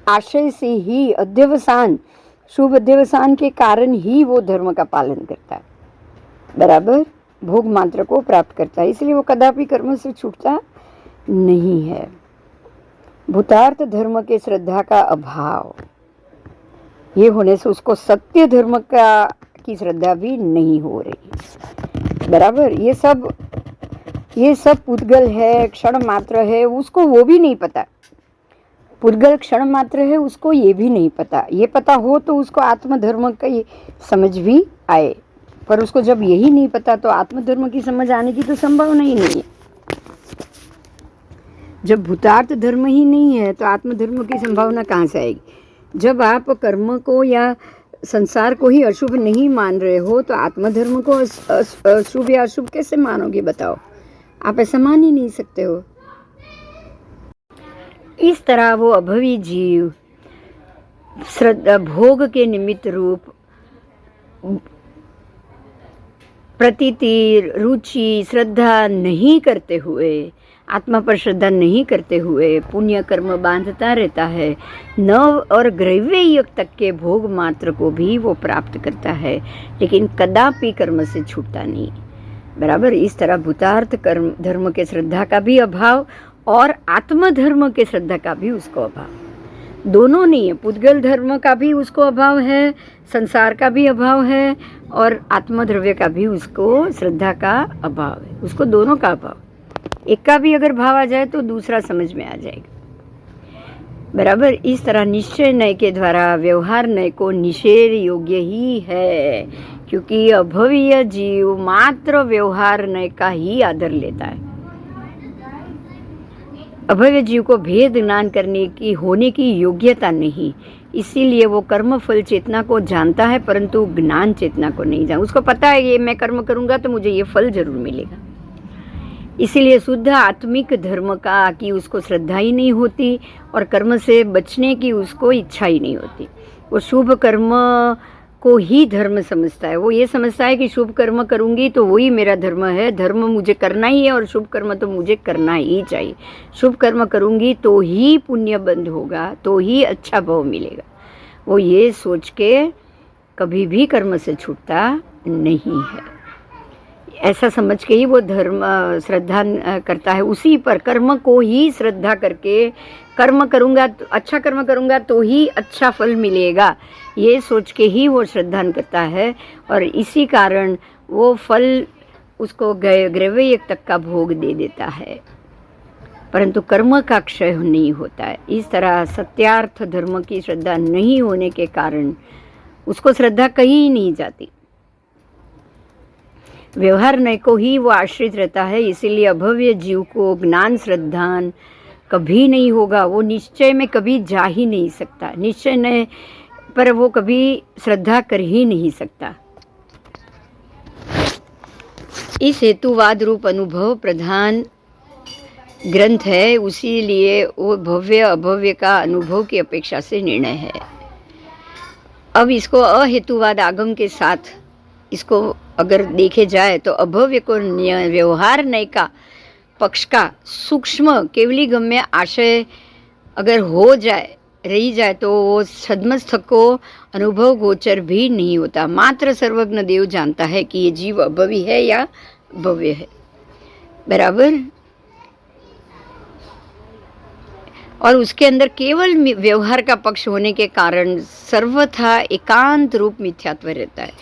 आशय से ही अध्यवसान, शुभ अध्यवसान के कारण ही वो धर्म का पालन करता है, बराबर भोग मात्र को प्राप्त करता है। इसलिए वो कदापि कर्म से छूटता नहीं है। भूतार्थ धर्म के श्रद्धा का अभाव, ये होने से उसको सत्य धर्म की श्रद्धा भी नहीं हो रही, बराबर। ये सब पुद्गल है, क्षण मात्र है, उसको वो भी नहीं पता। पुद्गल क्षण मात्र है, उसको ये भी नहीं पता। ये पता हो तो उसको आत्मधर्म का समझ भी आए, पर उसको जब यही नहीं पता तो आत्मधर्म की समझ आने की तो संभावना ही नहीं है। जब भूतार्थ धर्म ही नहीं है तो आत्मधर्म की संभावना कहाँ से आएगी। जब आप कर्म को या संसार को ही अशुभ नहीं मान रहे हो तो आत्मधर्म को अशुभ या अशुभ कैसे मानोगे, बताओ। आप ऐसा मान ही नहीं सकते हो। इस तरह वो अभवी जीव श्रद्धा भोग के निमित्त रूप प्रतीति, रुचि, श्रद्धा नहीं करते हुए, आत्मा पर श्रद्धा नहीं करते हुए पुण्य कर्म बांधता रहता है। नव और ग्रव्य तक के भोग मात्र को भी वो प्राप्त करता है, लेकिन कदापि कर्म से छूटता नहीं, बराबर। इस तरह भूतार्थ कर्म धर्म के श्रद्धा का भी अभाव और आत्मधर्म के श्रद्धा का भी उसको अभाव, दोनों नहीं है। पुद्गल धर्म का भी उसको अभाव है, संसार का भी अभाव है, और आत्मद्रव्य का भी उसको श्रद्धा का अभाव है। उसको दोनों का अभाव, एक का भी अगर भाव आ जाए तो दूसरा समझ में आ जाएगा, बराबर। इस तरह निश्चय नय के द्वारा व्यवहार नय को निषेध योग्य ही है, क्योंकि अभवीय जीव मात्र व्यवहार नय का ही आदर लेता है। अभव्य जीव को भेद ज्ञान करने की होने की योग्यता नहीं, इसीलिए वो कर्म फल चेतना को जानता है परंतु ज्ञान चेतना को नहीं जानता। उसको पता है ये मैं कर्म करूंगा तो मुझे ये फल जरूर मिलेगा, इसीलिए शुद्ध आत्मिक धर्म का की उसको श्रद्धा ही नहीं होती और कर्म से बचने की उसको इच्छा ही नहीं होती। वो शुभ कर्म को ही धर्म समझता है। वो ये समझता है कि शुभ कर्म करूंगी तो वही मेरा धर्म है, धर्म मुझे करना ही है और शुभ कर्म तो मुझे करना ही चाहिए। शुभ कर्म करूंगी तो ही पुण्य बंध होगा, तो ही अच्छा भाव मिलेगा। वो ये सोच के कभी भी कर्म से छूटता नहीं है। ऐसा समझ के ही वो धर्म श्रद्धा करता है, उसी पर कर्म को ही श्रद्धा करके कर्म करूँगा, अच्छा कर्म करूँगा तो ही अच्छा फल मिलेगा, ये सोच के ही वो श्रद्धा करता है। और इसी कारण वो फल उसको ग्रव्य तक का भोग दे देता है, परंतु कर्म का क्षय नहीं होता है। इस तरह सत्यार्थ धर्म की श्रद्धा नहीं होने के कारण उसको श्रद्धा कहीं नहीं जाती, व्यवहार नय को ही वो आश्रित रहता है। इसीलिए अभव्य जीव को ज्ञान श्रद्धान कभी नहीं होगा, वो निश्चय में कभी जा ही नहीं सकता, निश्चय नय पर वो कभी श्रद्धा कर ही नहीं सकता। इस हेतुवाद रूप अनुभव प्रधान ग्रंथ है, उसीलिए वो भव्य अभव्य का अनुभव की अपेक्षा से निर्णय है। अब इसको अहेतुवाद आगम के साथ इसको अगर देखे जाए तो अभव्य को व्यवहार नय का पक्ष का सूक्ष्म केवली गम्य आशय अगर हो जाए रही जाए तो वो सदमस्थ को अनुभव गोचर भी नहीं होता। मात्र सर्वज्ञ देव जानता है कि ये जीव अभवी है या भव्य है, बराबर। और उसके अंदर केवल व्यवहार का पक्ष होने के कारण सर्वथा एकांत रूप मिथ्यात्व रहता है।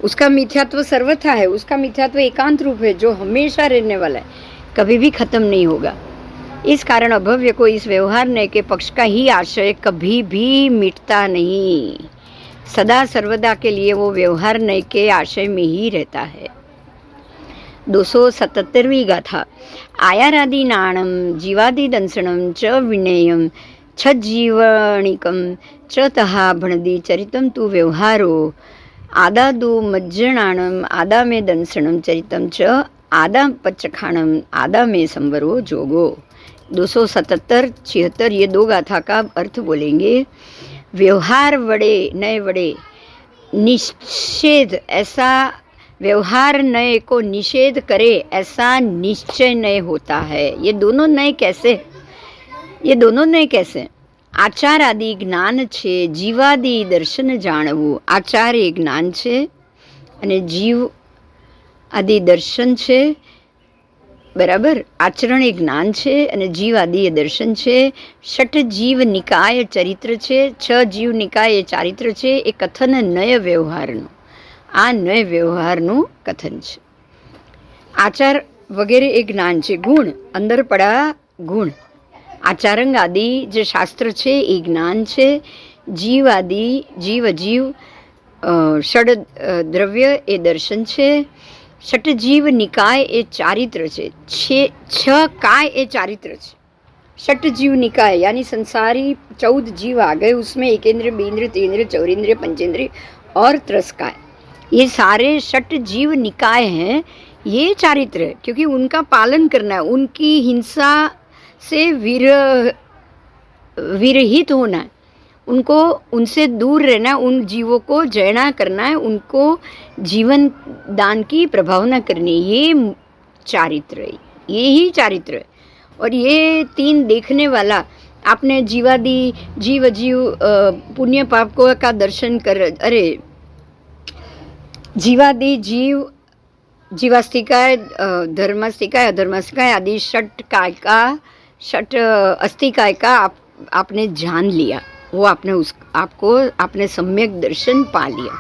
उसका मिथ्यात्व सर्वथा है, उसका मिथ्यात्व एकांत रूप है जो हमेशा रहने वाला है, कभी भी खत्म नहीं होगा। इस कारण अभव्य को इस व्यवहार नय के पक्ष का ही आशय कभी भी मिटता नहीं, सदा सर्वदा के लिए वो व्यवहार नय के आशय में ही रहता है। 277वीं गाथा। आयारादि नाणम जीवादि दंसनम च विनेयम छज्जीवणिकं च तहा भणदी चरितं तु व्यवहारो आदादु मज्जणाणम आदा में दंसणम चरितम च आदा पचखाणम आदा में संवरो जोगो। 277-76 ये दो गाथा का अर्थ बोलेंगे। व्यवहार वड़े नए वड़े निषेध ऐसा व्यवहार नए को निषेध करे ऐसा निश्चय नय होता है। ये दोनों नय कैसे? ये दोनों नय कैसे? आचार आदि જ્ઞાન છે, જીવાદि દર્શન જાણવું। આચાર એ જ્ઞાન છે અને જીવ આદि દર્શન છે, બરાબર। આચરણ એ જ્ઞાન છે અને જીવ આદि એ દર્શન છે। ષટ જીવ નિકાય ચરિત્ર છે, 6 જીવ નિકાય એ ચારિત્ર છે। એ કથન નય વ્યવહારનું, આ નય વ્યવહારનું કથન છે। આચાર વગેરે એ જ્ઞાન છે। ગુણ અંદર પડા ગુણ, આચારંગ આદि જે શાસ્ત્ર છે એ જ્ઞાન છે। જીવ આદि જીવ અજીવ ષડ દ્રવ્ય એ દર્શન છે। षटजीव निकाय ए चारित्र છે। 6 काय ए चारित्र છે। षटजीव निकाय यानी संसारी 14 जीव आ गए, उसमें एकेंद्र बीन्द्र तीन्द्र चौरेंद्र पंचेंद्र और त्रस्काय, ये सारे षट जीव निकाय हैं। ये चारित्र है क्योंकि उनका पालन करना है, उनकी हिंसा से विरहित होना है, उनको उनसे दूर रहना, उन जीवों को जयना करना है, उनको जीवन दान की प्रभावना करनी, ये चारित्र है, ये ही चारित्र है। और ये 3 देखने वाला आपने जीवादि जीव जीव पुण्य पाप को का दर्शन कर, अरे जीवादि जीव जीवास्तिकाय धर्मास्तिकाय अधर्मास्तिकाय आदि षट काय का षट अस्तिकाय का आपने जान लिया, वो आपने सम्यक दर्शन पा लिया।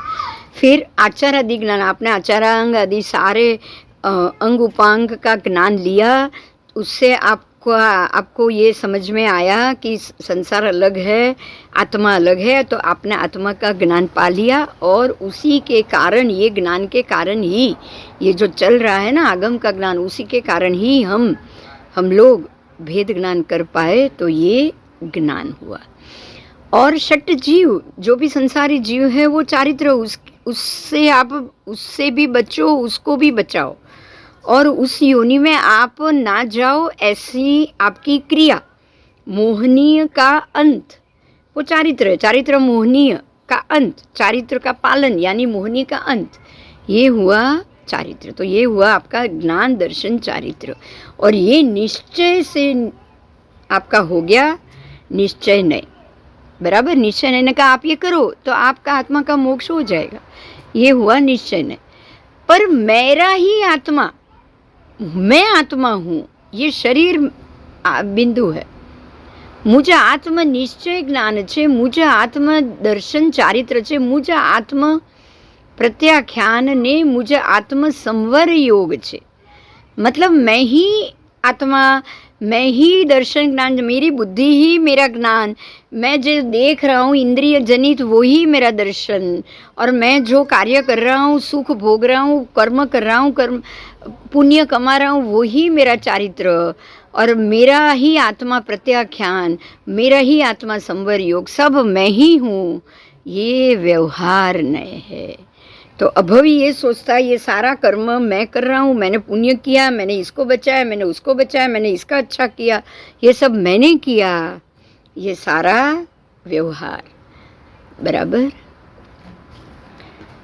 फिर आचार आदि ज्ञान, आपने आचारांग आदि सारे अंग उपांग का ज्ञान लिया, उससे आपको ये समझ में आया कि संसार अलग है, आत्मा अलग है, तो आपने आत्मा का ज्ञान पा लिया। और उसी के कारण, ये ज्ञान के कारण ही ये जो चल रहा है ना आगम का ज्ञान, उसी के कारण ही हम लोग भेद ज्ञान कर पाए, तो ये ज्ञान हुआ। और षट जीव जो भी संसारी जीव है वो चारित्र, उससे आप उससे भी बचो, उसको भी बचाओ, और उस योनि में आप ना जाओ, ऐसी आपकी क्रिया। मोहनीय का अंत वो चारित्र है, चारित्र मोहनीय का अंत, चारित्र का पालन यानी मोहनीय का अंत, ये हुआ चारित्र। तो ये हुआ आपका ज्ञान दर्शन चारित्र। और ये निश्चय से आपका हो गया निश्चय नहीं, बराबर। निश्चय नहीं का आप ये करो तो आपका आत्मा का मोक्ष हो जाएगा, ये हुआ निश्चय नहीं। पर मेरा ही आत्मा, मैं आत्मा हूँ, ये शरीर बिंदु है। मुझे आत्म निश्चय ज्ञान છે, मुझे आत्म दर्शन चारित्र છે, मुझे आत्म प्रत्याख्यान ने मुझे आत्म संवर योग છે। मतलब मैं ही आत्मा, मैं ही दर्शन ज्ञान, मेरी बुद्धि ही मेरा ज्ञान, मैं जो देख रहा हूँ इंद्रिय जनित वो ही मेरा दर्शन, और मैं जो कार्य कर रहा हूँ, सुख भोग रहा हूँ, कर्म कर रहा हूँ, कर्म पुण्य कमा रहा हूँ, वो ही मेरा चारित्र, और मेरा ही आत्मा प्रत्याख्यान, मेरा ही आत्मा संवर योग, सब मैं ही हूँ, ये व्यवहार नय है। तो अभवी ये सोचता है ये सारा कर्म मैं कर रहा हूँ, मैंने पुण्य किया, मैंने इसको बचाया, मैंने उसको बचाया, मैंने इसका अच्छा किया, ये सब मैंने किया, ये सारा व्यवहार, बराबर।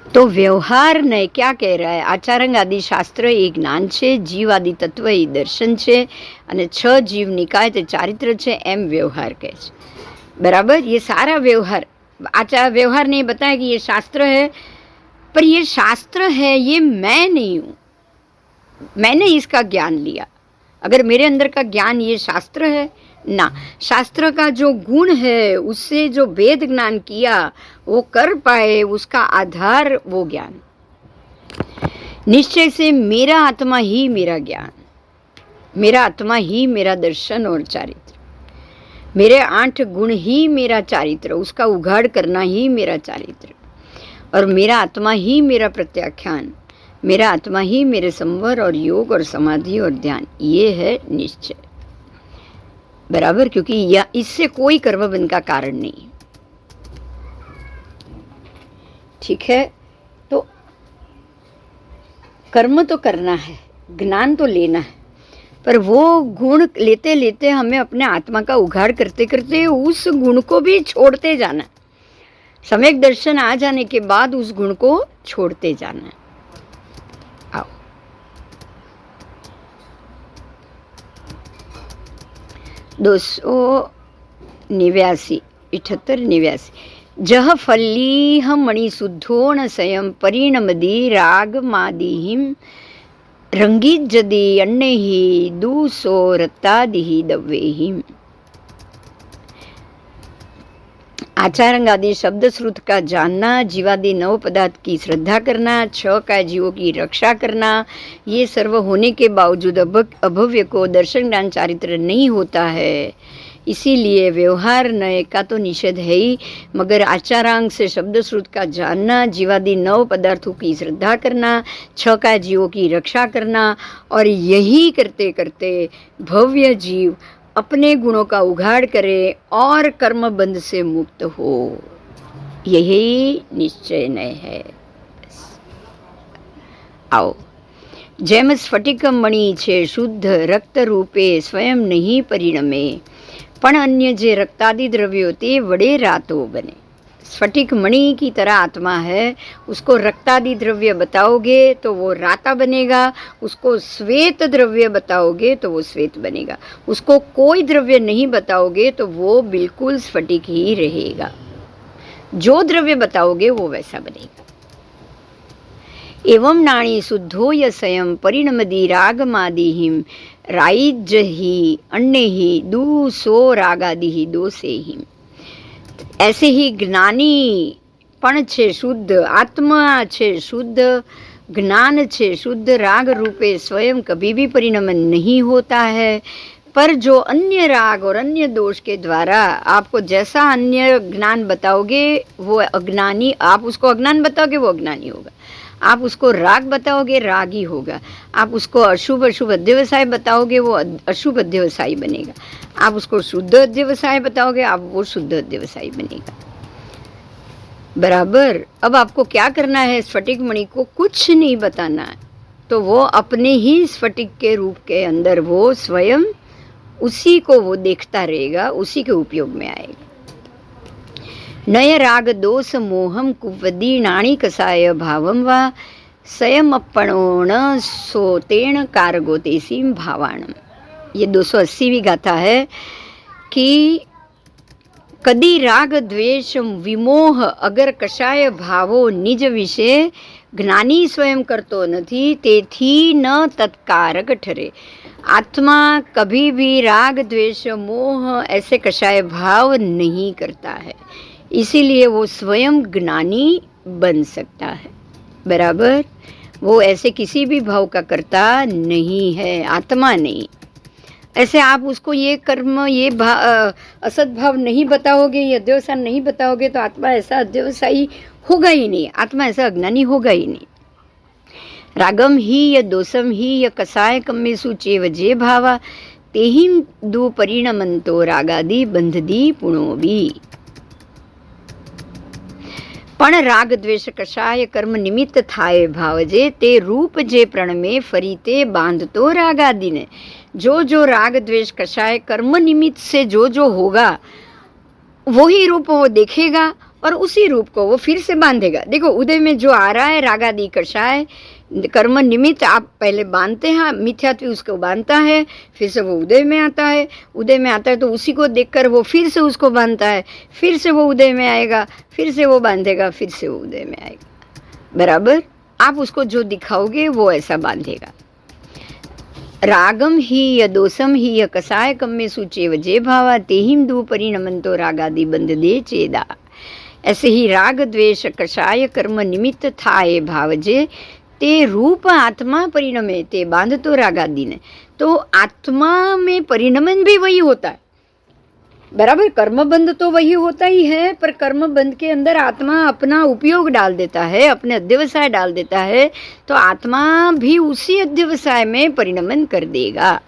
तो व्यवहार ने क्या कह रहा है? आचारंग आदि शास्त्र એ જ્ઞાન છે, જીવ આદि તત્વ એ દર્શન છે, અને 6 જીવ નિકાય તે ચારિત્ર છે, એમ વ્યવહાર કહે છે, बराबर। ये सारा व्यवहार, आचार व्यवहार ने बताया कि ये शास्त्र है, पर ये शास्त्र है, ये मैं नहीं हूँ, मैंने इसका ज्ञान लिया। अगर मेरे अंदर का ज्ञान ये शास्त्र है ना, शास्त्र का जो गुण है उससे जो वेद ज्ञान किया वो कर पाए, उसका आधार वो ज्ञान। निश्चय से मेरा आत्मा ही मेरा ज्ञान, मेरा आत्मा ही मेरा दर्शन और चारित्र, मेरे 8 गुण ही मेरा चारित्र, उसका उघाड़ करना ही मेरा चारित्र, और मेरा आत्मा ही मेरा प्रत्याख्यान, मेरा आत्मा ही मेरे संवर और योग और समाधि और ध्यान, ये है निश्चय। बराबर, क्योंकि यह इससे कोई कर्म बंध का कारण नहीं। ठीक है, तो कर्म तो करना है, ज्ञान तो लेना है, पर वो गुण लेते लेते हमें अपने आत्मा का उघाड़ करते करते उस गुण को भी छोड़ते जाना है। सम्यक दर्शन आ जाने के बाद उस गुण को छोड़ते जाना है। आओ, 289 78 89। जह फल्लीह मणिशुद्धोण स्वयं परिणमदी रागमादिहिं रंगीजदी अण्णैहि दूसोरतादिहि दव्यैहि। आचारंग आदि शब्द श्रुत का जानना, जीवादि नव पदार्थ की श्रद्धा करना, 6 काय जीवों की रक्षा करना, ये सर्व होने के बावजूद अभव्य को दर्शन ज्ञान चारित्र नहीं होता है। इसीलिए व्यवहार नय का तो निषेध है ही, मगर आचारांग से शब्द श्रुत का जानना, जीवादि नव पदार्थों की श्रद्धा करना, 6 काय जीवों की रक्षा करना, और यही करते करते भव्य जीव अपने गुणों का उघाड़ करे और कर्म बंध से मुक्त हो, यही निश्चय है। आओ, જેમ સ્ફટિક મણિ છે શુદ્ધ રક્ત રૂપે સ્વયં નહીં પરિણમે, પણ अन्य જે रक्तादि द्रव्यों ते वड़े रातो बने। स्फटिक मणि की तरह आत्मा है, उसको रक्तादि द्रव्य बताओगे तो वो राता बनेगा, उसको श्वेत द्रव्य बताओगे तो वो श्वेत बनेगा, उसको कोई द्रव्य नहीं बताओगे तो वो बिल्कुल स्फटिक ही रहेगा। जो द्रव्य बताओगे वो वैसा बनेगा। एवं नाणी शुद्धो ययं परिणमदी रागमादिहिं राइज्जहि अण्णैहि दूसो रागादिहि दोषैहि। ऐसे ही ज्ञानी पण छे शुद्ध, आत्मा छे शुद्ध, ज्ञान छे शुद्ध, राग रूपे स्वयं कभी भी परिणमन नहीं होता है, पर जो अन्य राग और अन्य दोष के द्वारा आपको जैसा अन्य ज्ञान बताओगे वो अज्ञानी, आप उसको अज्ञान बताओगे वो अज्ञानी होगा, आप उसको राग बताओगे रागी होगा, आप उसको अशुभ अशुभ अध्यवसाय बताओगे वो अशुभ अध्यवसायी बनेगा, आप उसको शुद्ध अध्यवसाय बताओगे आप वो शुद्ध अध्यवसायी बनेगा। बराबर। अब आपको क्या करना है, स्फटिक मणि को कुछ नहीं बताना है, तो वो अपने ही स्फटिक के रूप के अंदर वो स्वयं उसी को वो देखता रहेगा, उसी के उपयोग में आएगा। नय राग दोष मोहम कुवदी नाणी कसाय भावम वा स्वयमपणोण सोतेण कारगोतेसीम भावाणम। ये 280वीं गाथा है कि कदी राग द्वेष विमोह अगर कषाय भावो निज विषे ज्ञानी स्वयं करतो नहीं, तेथी न तत्कारक ठरे। आत्मा कभी भी राग द्वेष मोह ऐसे कषाय भाव नहीं करता है, इसीलिए वो स्वयं ज्ञानी बन सकता है। बराबर, वो ऐसे किसी भी भाव का करता नहीं है, आत्मा नहीं। ऐसे आप उसको ये कर्म ये असत भाव नहीं बताओगे, ये अध्यवसाय नहीं बताओगे, तो आत्मा ऐसा अध्यवसायी होगा ही नहीं, आत्मा ऐसा अज्ञानी होगा ही नहीं। रागम ही य दोषम ही य कसाय कम्मेसु चेव जे भावा तेहिं दु परिणमंतो रागादि बंधदी पुणोबी। पण राग द्वेष कषाय कर्म निमित्त थाय भावजे ते रूप जे प्रण में फरीते बांधतो रागादि ने। जो जो राग द्वेष कषाय कर्म निमित्त से जो जो होगा वही रूप वो देखेगा और उसी रूप को वो फिर से बांधेगा। देखो उदय में जो आ रहा है रागादि कषाय कर्म निमित्त आप पहले बांधते हैं, मिथ्यात्व उसको बांधता है, फिर से वो उदय में आता है, उदय में आता है तो उसी को देखकर वो फिर से उसको बांधता है, फिर से वो उदय में आएगा, फिर से वो बांधेगा, फिर से वो उदय में आएगा। बराबर, आप उसको जो दिखाओगे वो ऐसा बांधेगा। रागम ही य दोषम ही य कसाय कम्मेसु चेव जे भावा तेहिं दु परिणमंतो रागादि बंध दे चेदा। ऐसे ही राग द्वेष कषाय कर्म निमित्त थाए भावजे ते रूप आत्मा परिणमे ते बांधतो रागादि ने। तो आत्मा में परिणमन भी वही होता है। बराबर, कर्म बंध तो वही होता ही है, पर कर्म बंध के अंदर आत्मा अपना उपयोग डाल देता है, अपने अध्यवसाय डाल देता है, तो आत्मा भी उसी अध्यवसाय में परिणमन कर देगा,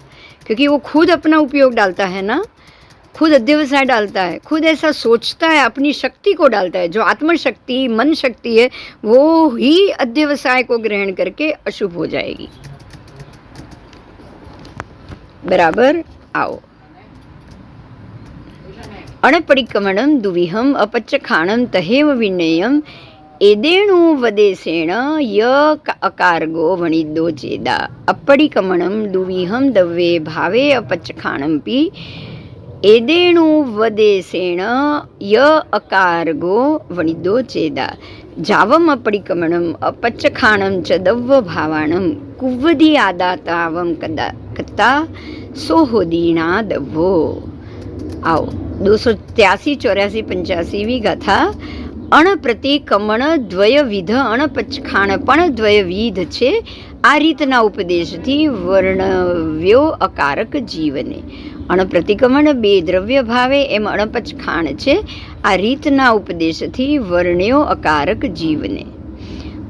क्योंकि वो खुद अपना उपयोग डालता है ना। खुद अध्यवसाय डालता है, खुद ऐसा सोचता है, अपनी शक्ति को डालता है। जो आत्मशक्ति, मन शक्ति है, वो ही अध्यवसाय को ग्रहण करके अशुभ हो जाएगी। बराबर। आओ। अणपरिकमणं दुविहम अपच्यखाणं तहेव विनयम एदेणु वदेशेण य अकारगो वणिदो चेदा। अपरिकमणं दुविहम दव्ये भावे अपच्यखाणंपि एदेणु वदेशेण य अकारगो वणिदो चेदा। जावम अपरिकमणं अपच्यखाणं च दव्य भावाणं कुव्वदि आदातावम कत्ता सोहोदीना दव्वो। आओ। 283, 84, 85वी गाथा। અણપ્રતિકમણ દ્વયવિધ અણપચખાણ પણ દ્વયવિધ છે. આ રીતના ઉપદેશથી વર્ણવ્યો અકારક જીવને. અણપ્રતિકમણ બે દ્રવ્ય ભાવે એમ અણપચખાણ છે. આ રીતના ઉપદેશથી વર્ણ્યો અકારક જીવને.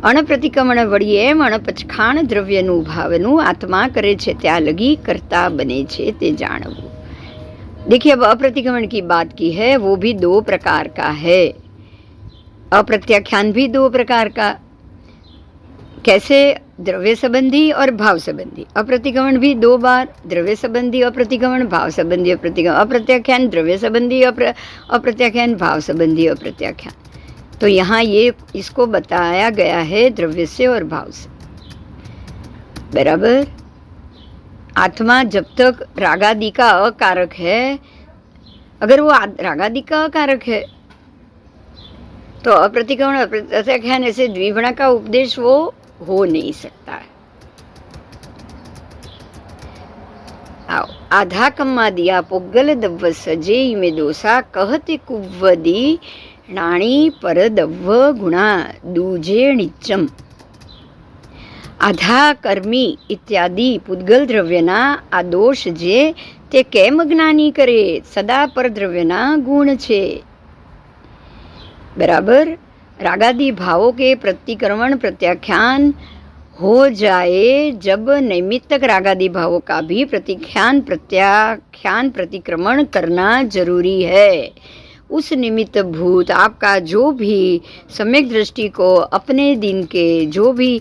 અણપ્રતિકમણ વળી એમ અણપચખાણ દ્રવ્યનું ભાવનું આત્મા કરે છે ત્યાં લગી કરતા બને છે તે જાણવું. देखिए, अब अप्रतिक्रमण की बात की है, वो भी दो प्रकार का है. अप्रत्याख्यान भी दो प्रकार का. कैसे? द्रव्य संबंधी और भाव संबंधी. अप्रतिक्रमण भी दो बार, द्रव्य संबंधी अप्रतिक्रमण, भाव संबंधी अप्रतिक्रमण. अप्रत्याख्यान द्रव्य संबंधी अप्रत्याख्यान, भाव संबंधी अप्रत्याख्यान. तो यहाँ ये इसको बताया गया है द्रव्य से और भाव से. बराबर. आत्मा जब तक रागादि का अकारक है, अगर वो रागादि का अकारक है तो अप्रतिक्रमण अप्रत्याख्यान ऐसे द्विगुणा का उपदेश वो हो नहीं सकता है. आओ. आधा कम्मा दिया पोगल दव्व सजे में दोसा कहते कुव्वदी नाणी पर दव्व गुणा दूजे निच्चम. આધા કર્મી ઇત્યાદિ પૂદગલ દ્રવ્યના આ દોષ જે તે કેમ જ્ઞાની કરે? સદા પરદ્રવ્યના ગુણ છે. बराबर. रागादि भावों के प्रतिक्रमण प्रत्याख्यान हो जाए जब नैमित्तक रागादि भावों का भी प्रत्याख्यान प्रतिक्रमण करना जरूरी है. उस निमित्त भूत आपका जो भी सम्यक दृष्टि को अपने दिन के जो भी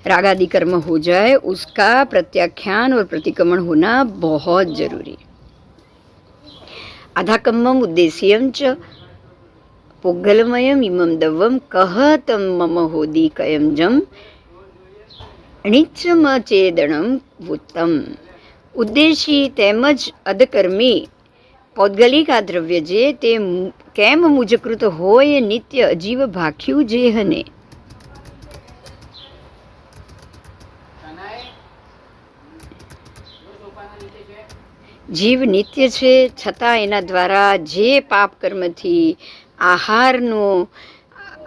रागादि कर्म हो जाए उसका प्रत्याख्यान और प्रतिक्रमण होना बहुत जरूरी. आधाकम्मम उद्देश्यम च पोगलमयम इमम दव्वम कहतम मम होदी कयम जम निच्चम चेदणम वुत्तम. उद्देशी તેમજ અધકર્મી પૌદ્ગલિક આ દ્રવ્ય જે તે કેમ મુજકૃત હોય નિત્ય અજીવ ભાખ્યું જેહને. જીવ નિત્ય છે છતાં એના દ્વારા જે પાપ કર્મથી આહારનો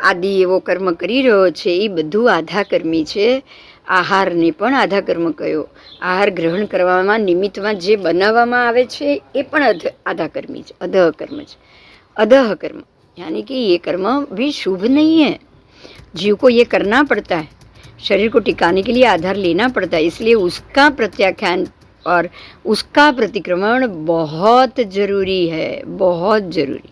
આદિ એવો કર્મ કરી રહ્યો છે એ બધું આધાકર્મી છે. આહારને પણ આધાકર્મ કયો. આહાર ગ્રહણ કરવામાં નિમિત્તમાં જે બનાવવામાં આવે છે એ પણ आधाकर्मी છે, अधः कर्म છે. अधः कर्म यानी कि ये कर्म भी शुभ नहीं है. जीव को ये करना पड़ता है, शरीर को टिकाने के लिए आधार लेना पड़ता है. इसलिए उसका प्रत्याख्यान और उसका प्रतिक्रमण बहुत जरूरी है, बहुत जरूरी.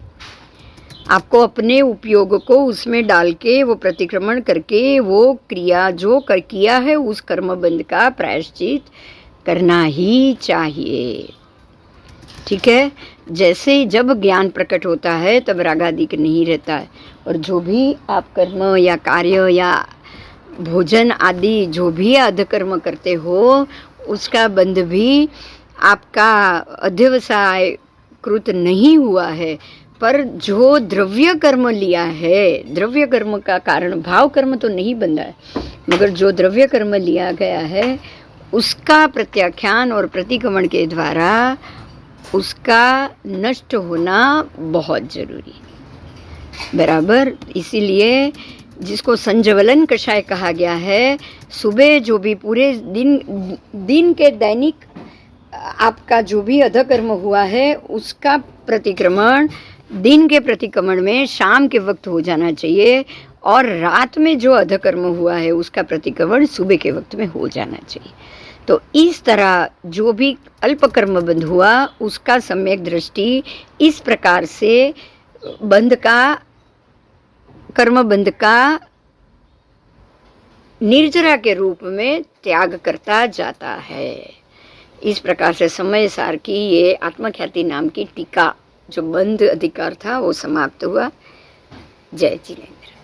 आपको अपने उपयोग को उसमें डाल के वो प्रतिक्रमण करके वो क्रिया जो किया है उस कर्मबंध का प्रायश्चित करना ही चाहिए. ठीक है. जैसे जब ज्ञान प्रकट होता है तब रागादिक नहीं रहता है. और जो भी आप कर्म या कार्य या भोजन आदि जो भी अधकर्म करते हो उसका बंध भी आपका अध्यवसाय कृत नहीं हुआ है. पर जो द्रव्य कर्म लिया है, द्रव्य कर्म का कारण भाव कर्म तो नहीं बंधा है, मगर जो द्रव्य कर्म लिया गया है उसका प्रत्याख्यान और प्रतिक्रमण के द्वारा उसका नष्ट होना बहुत जरूरी. बराबर. इसीलिए जिसको संजवलन कषाय कहा गया है, सुबह जो भी पूरे दिन के दैनिक आपका जो भी अधकर्म हुआ है उसका प्रतिक्रमण दिन के प्रतिक्रमण में शाम के वक्त हो जाना चाहिए और रात में जो अधकर्म हुआ है उसका प्रतिक्रमण सुबह के वक्त में हो जाना चाहिए. तो इस तरह जो भी अल्प कर्म बंध हुआ उसका सम्यक दृष्टि इस प्रकार से बंध का कर्म बंध का निर्जरा के रूप में त्याग करता जाता है। इस प्रकार से समय सार की ये आत्मख्याति नाम की टीका जो बंध अधिकार था वो समाप्त हुआ। जय जिनेन्द्र।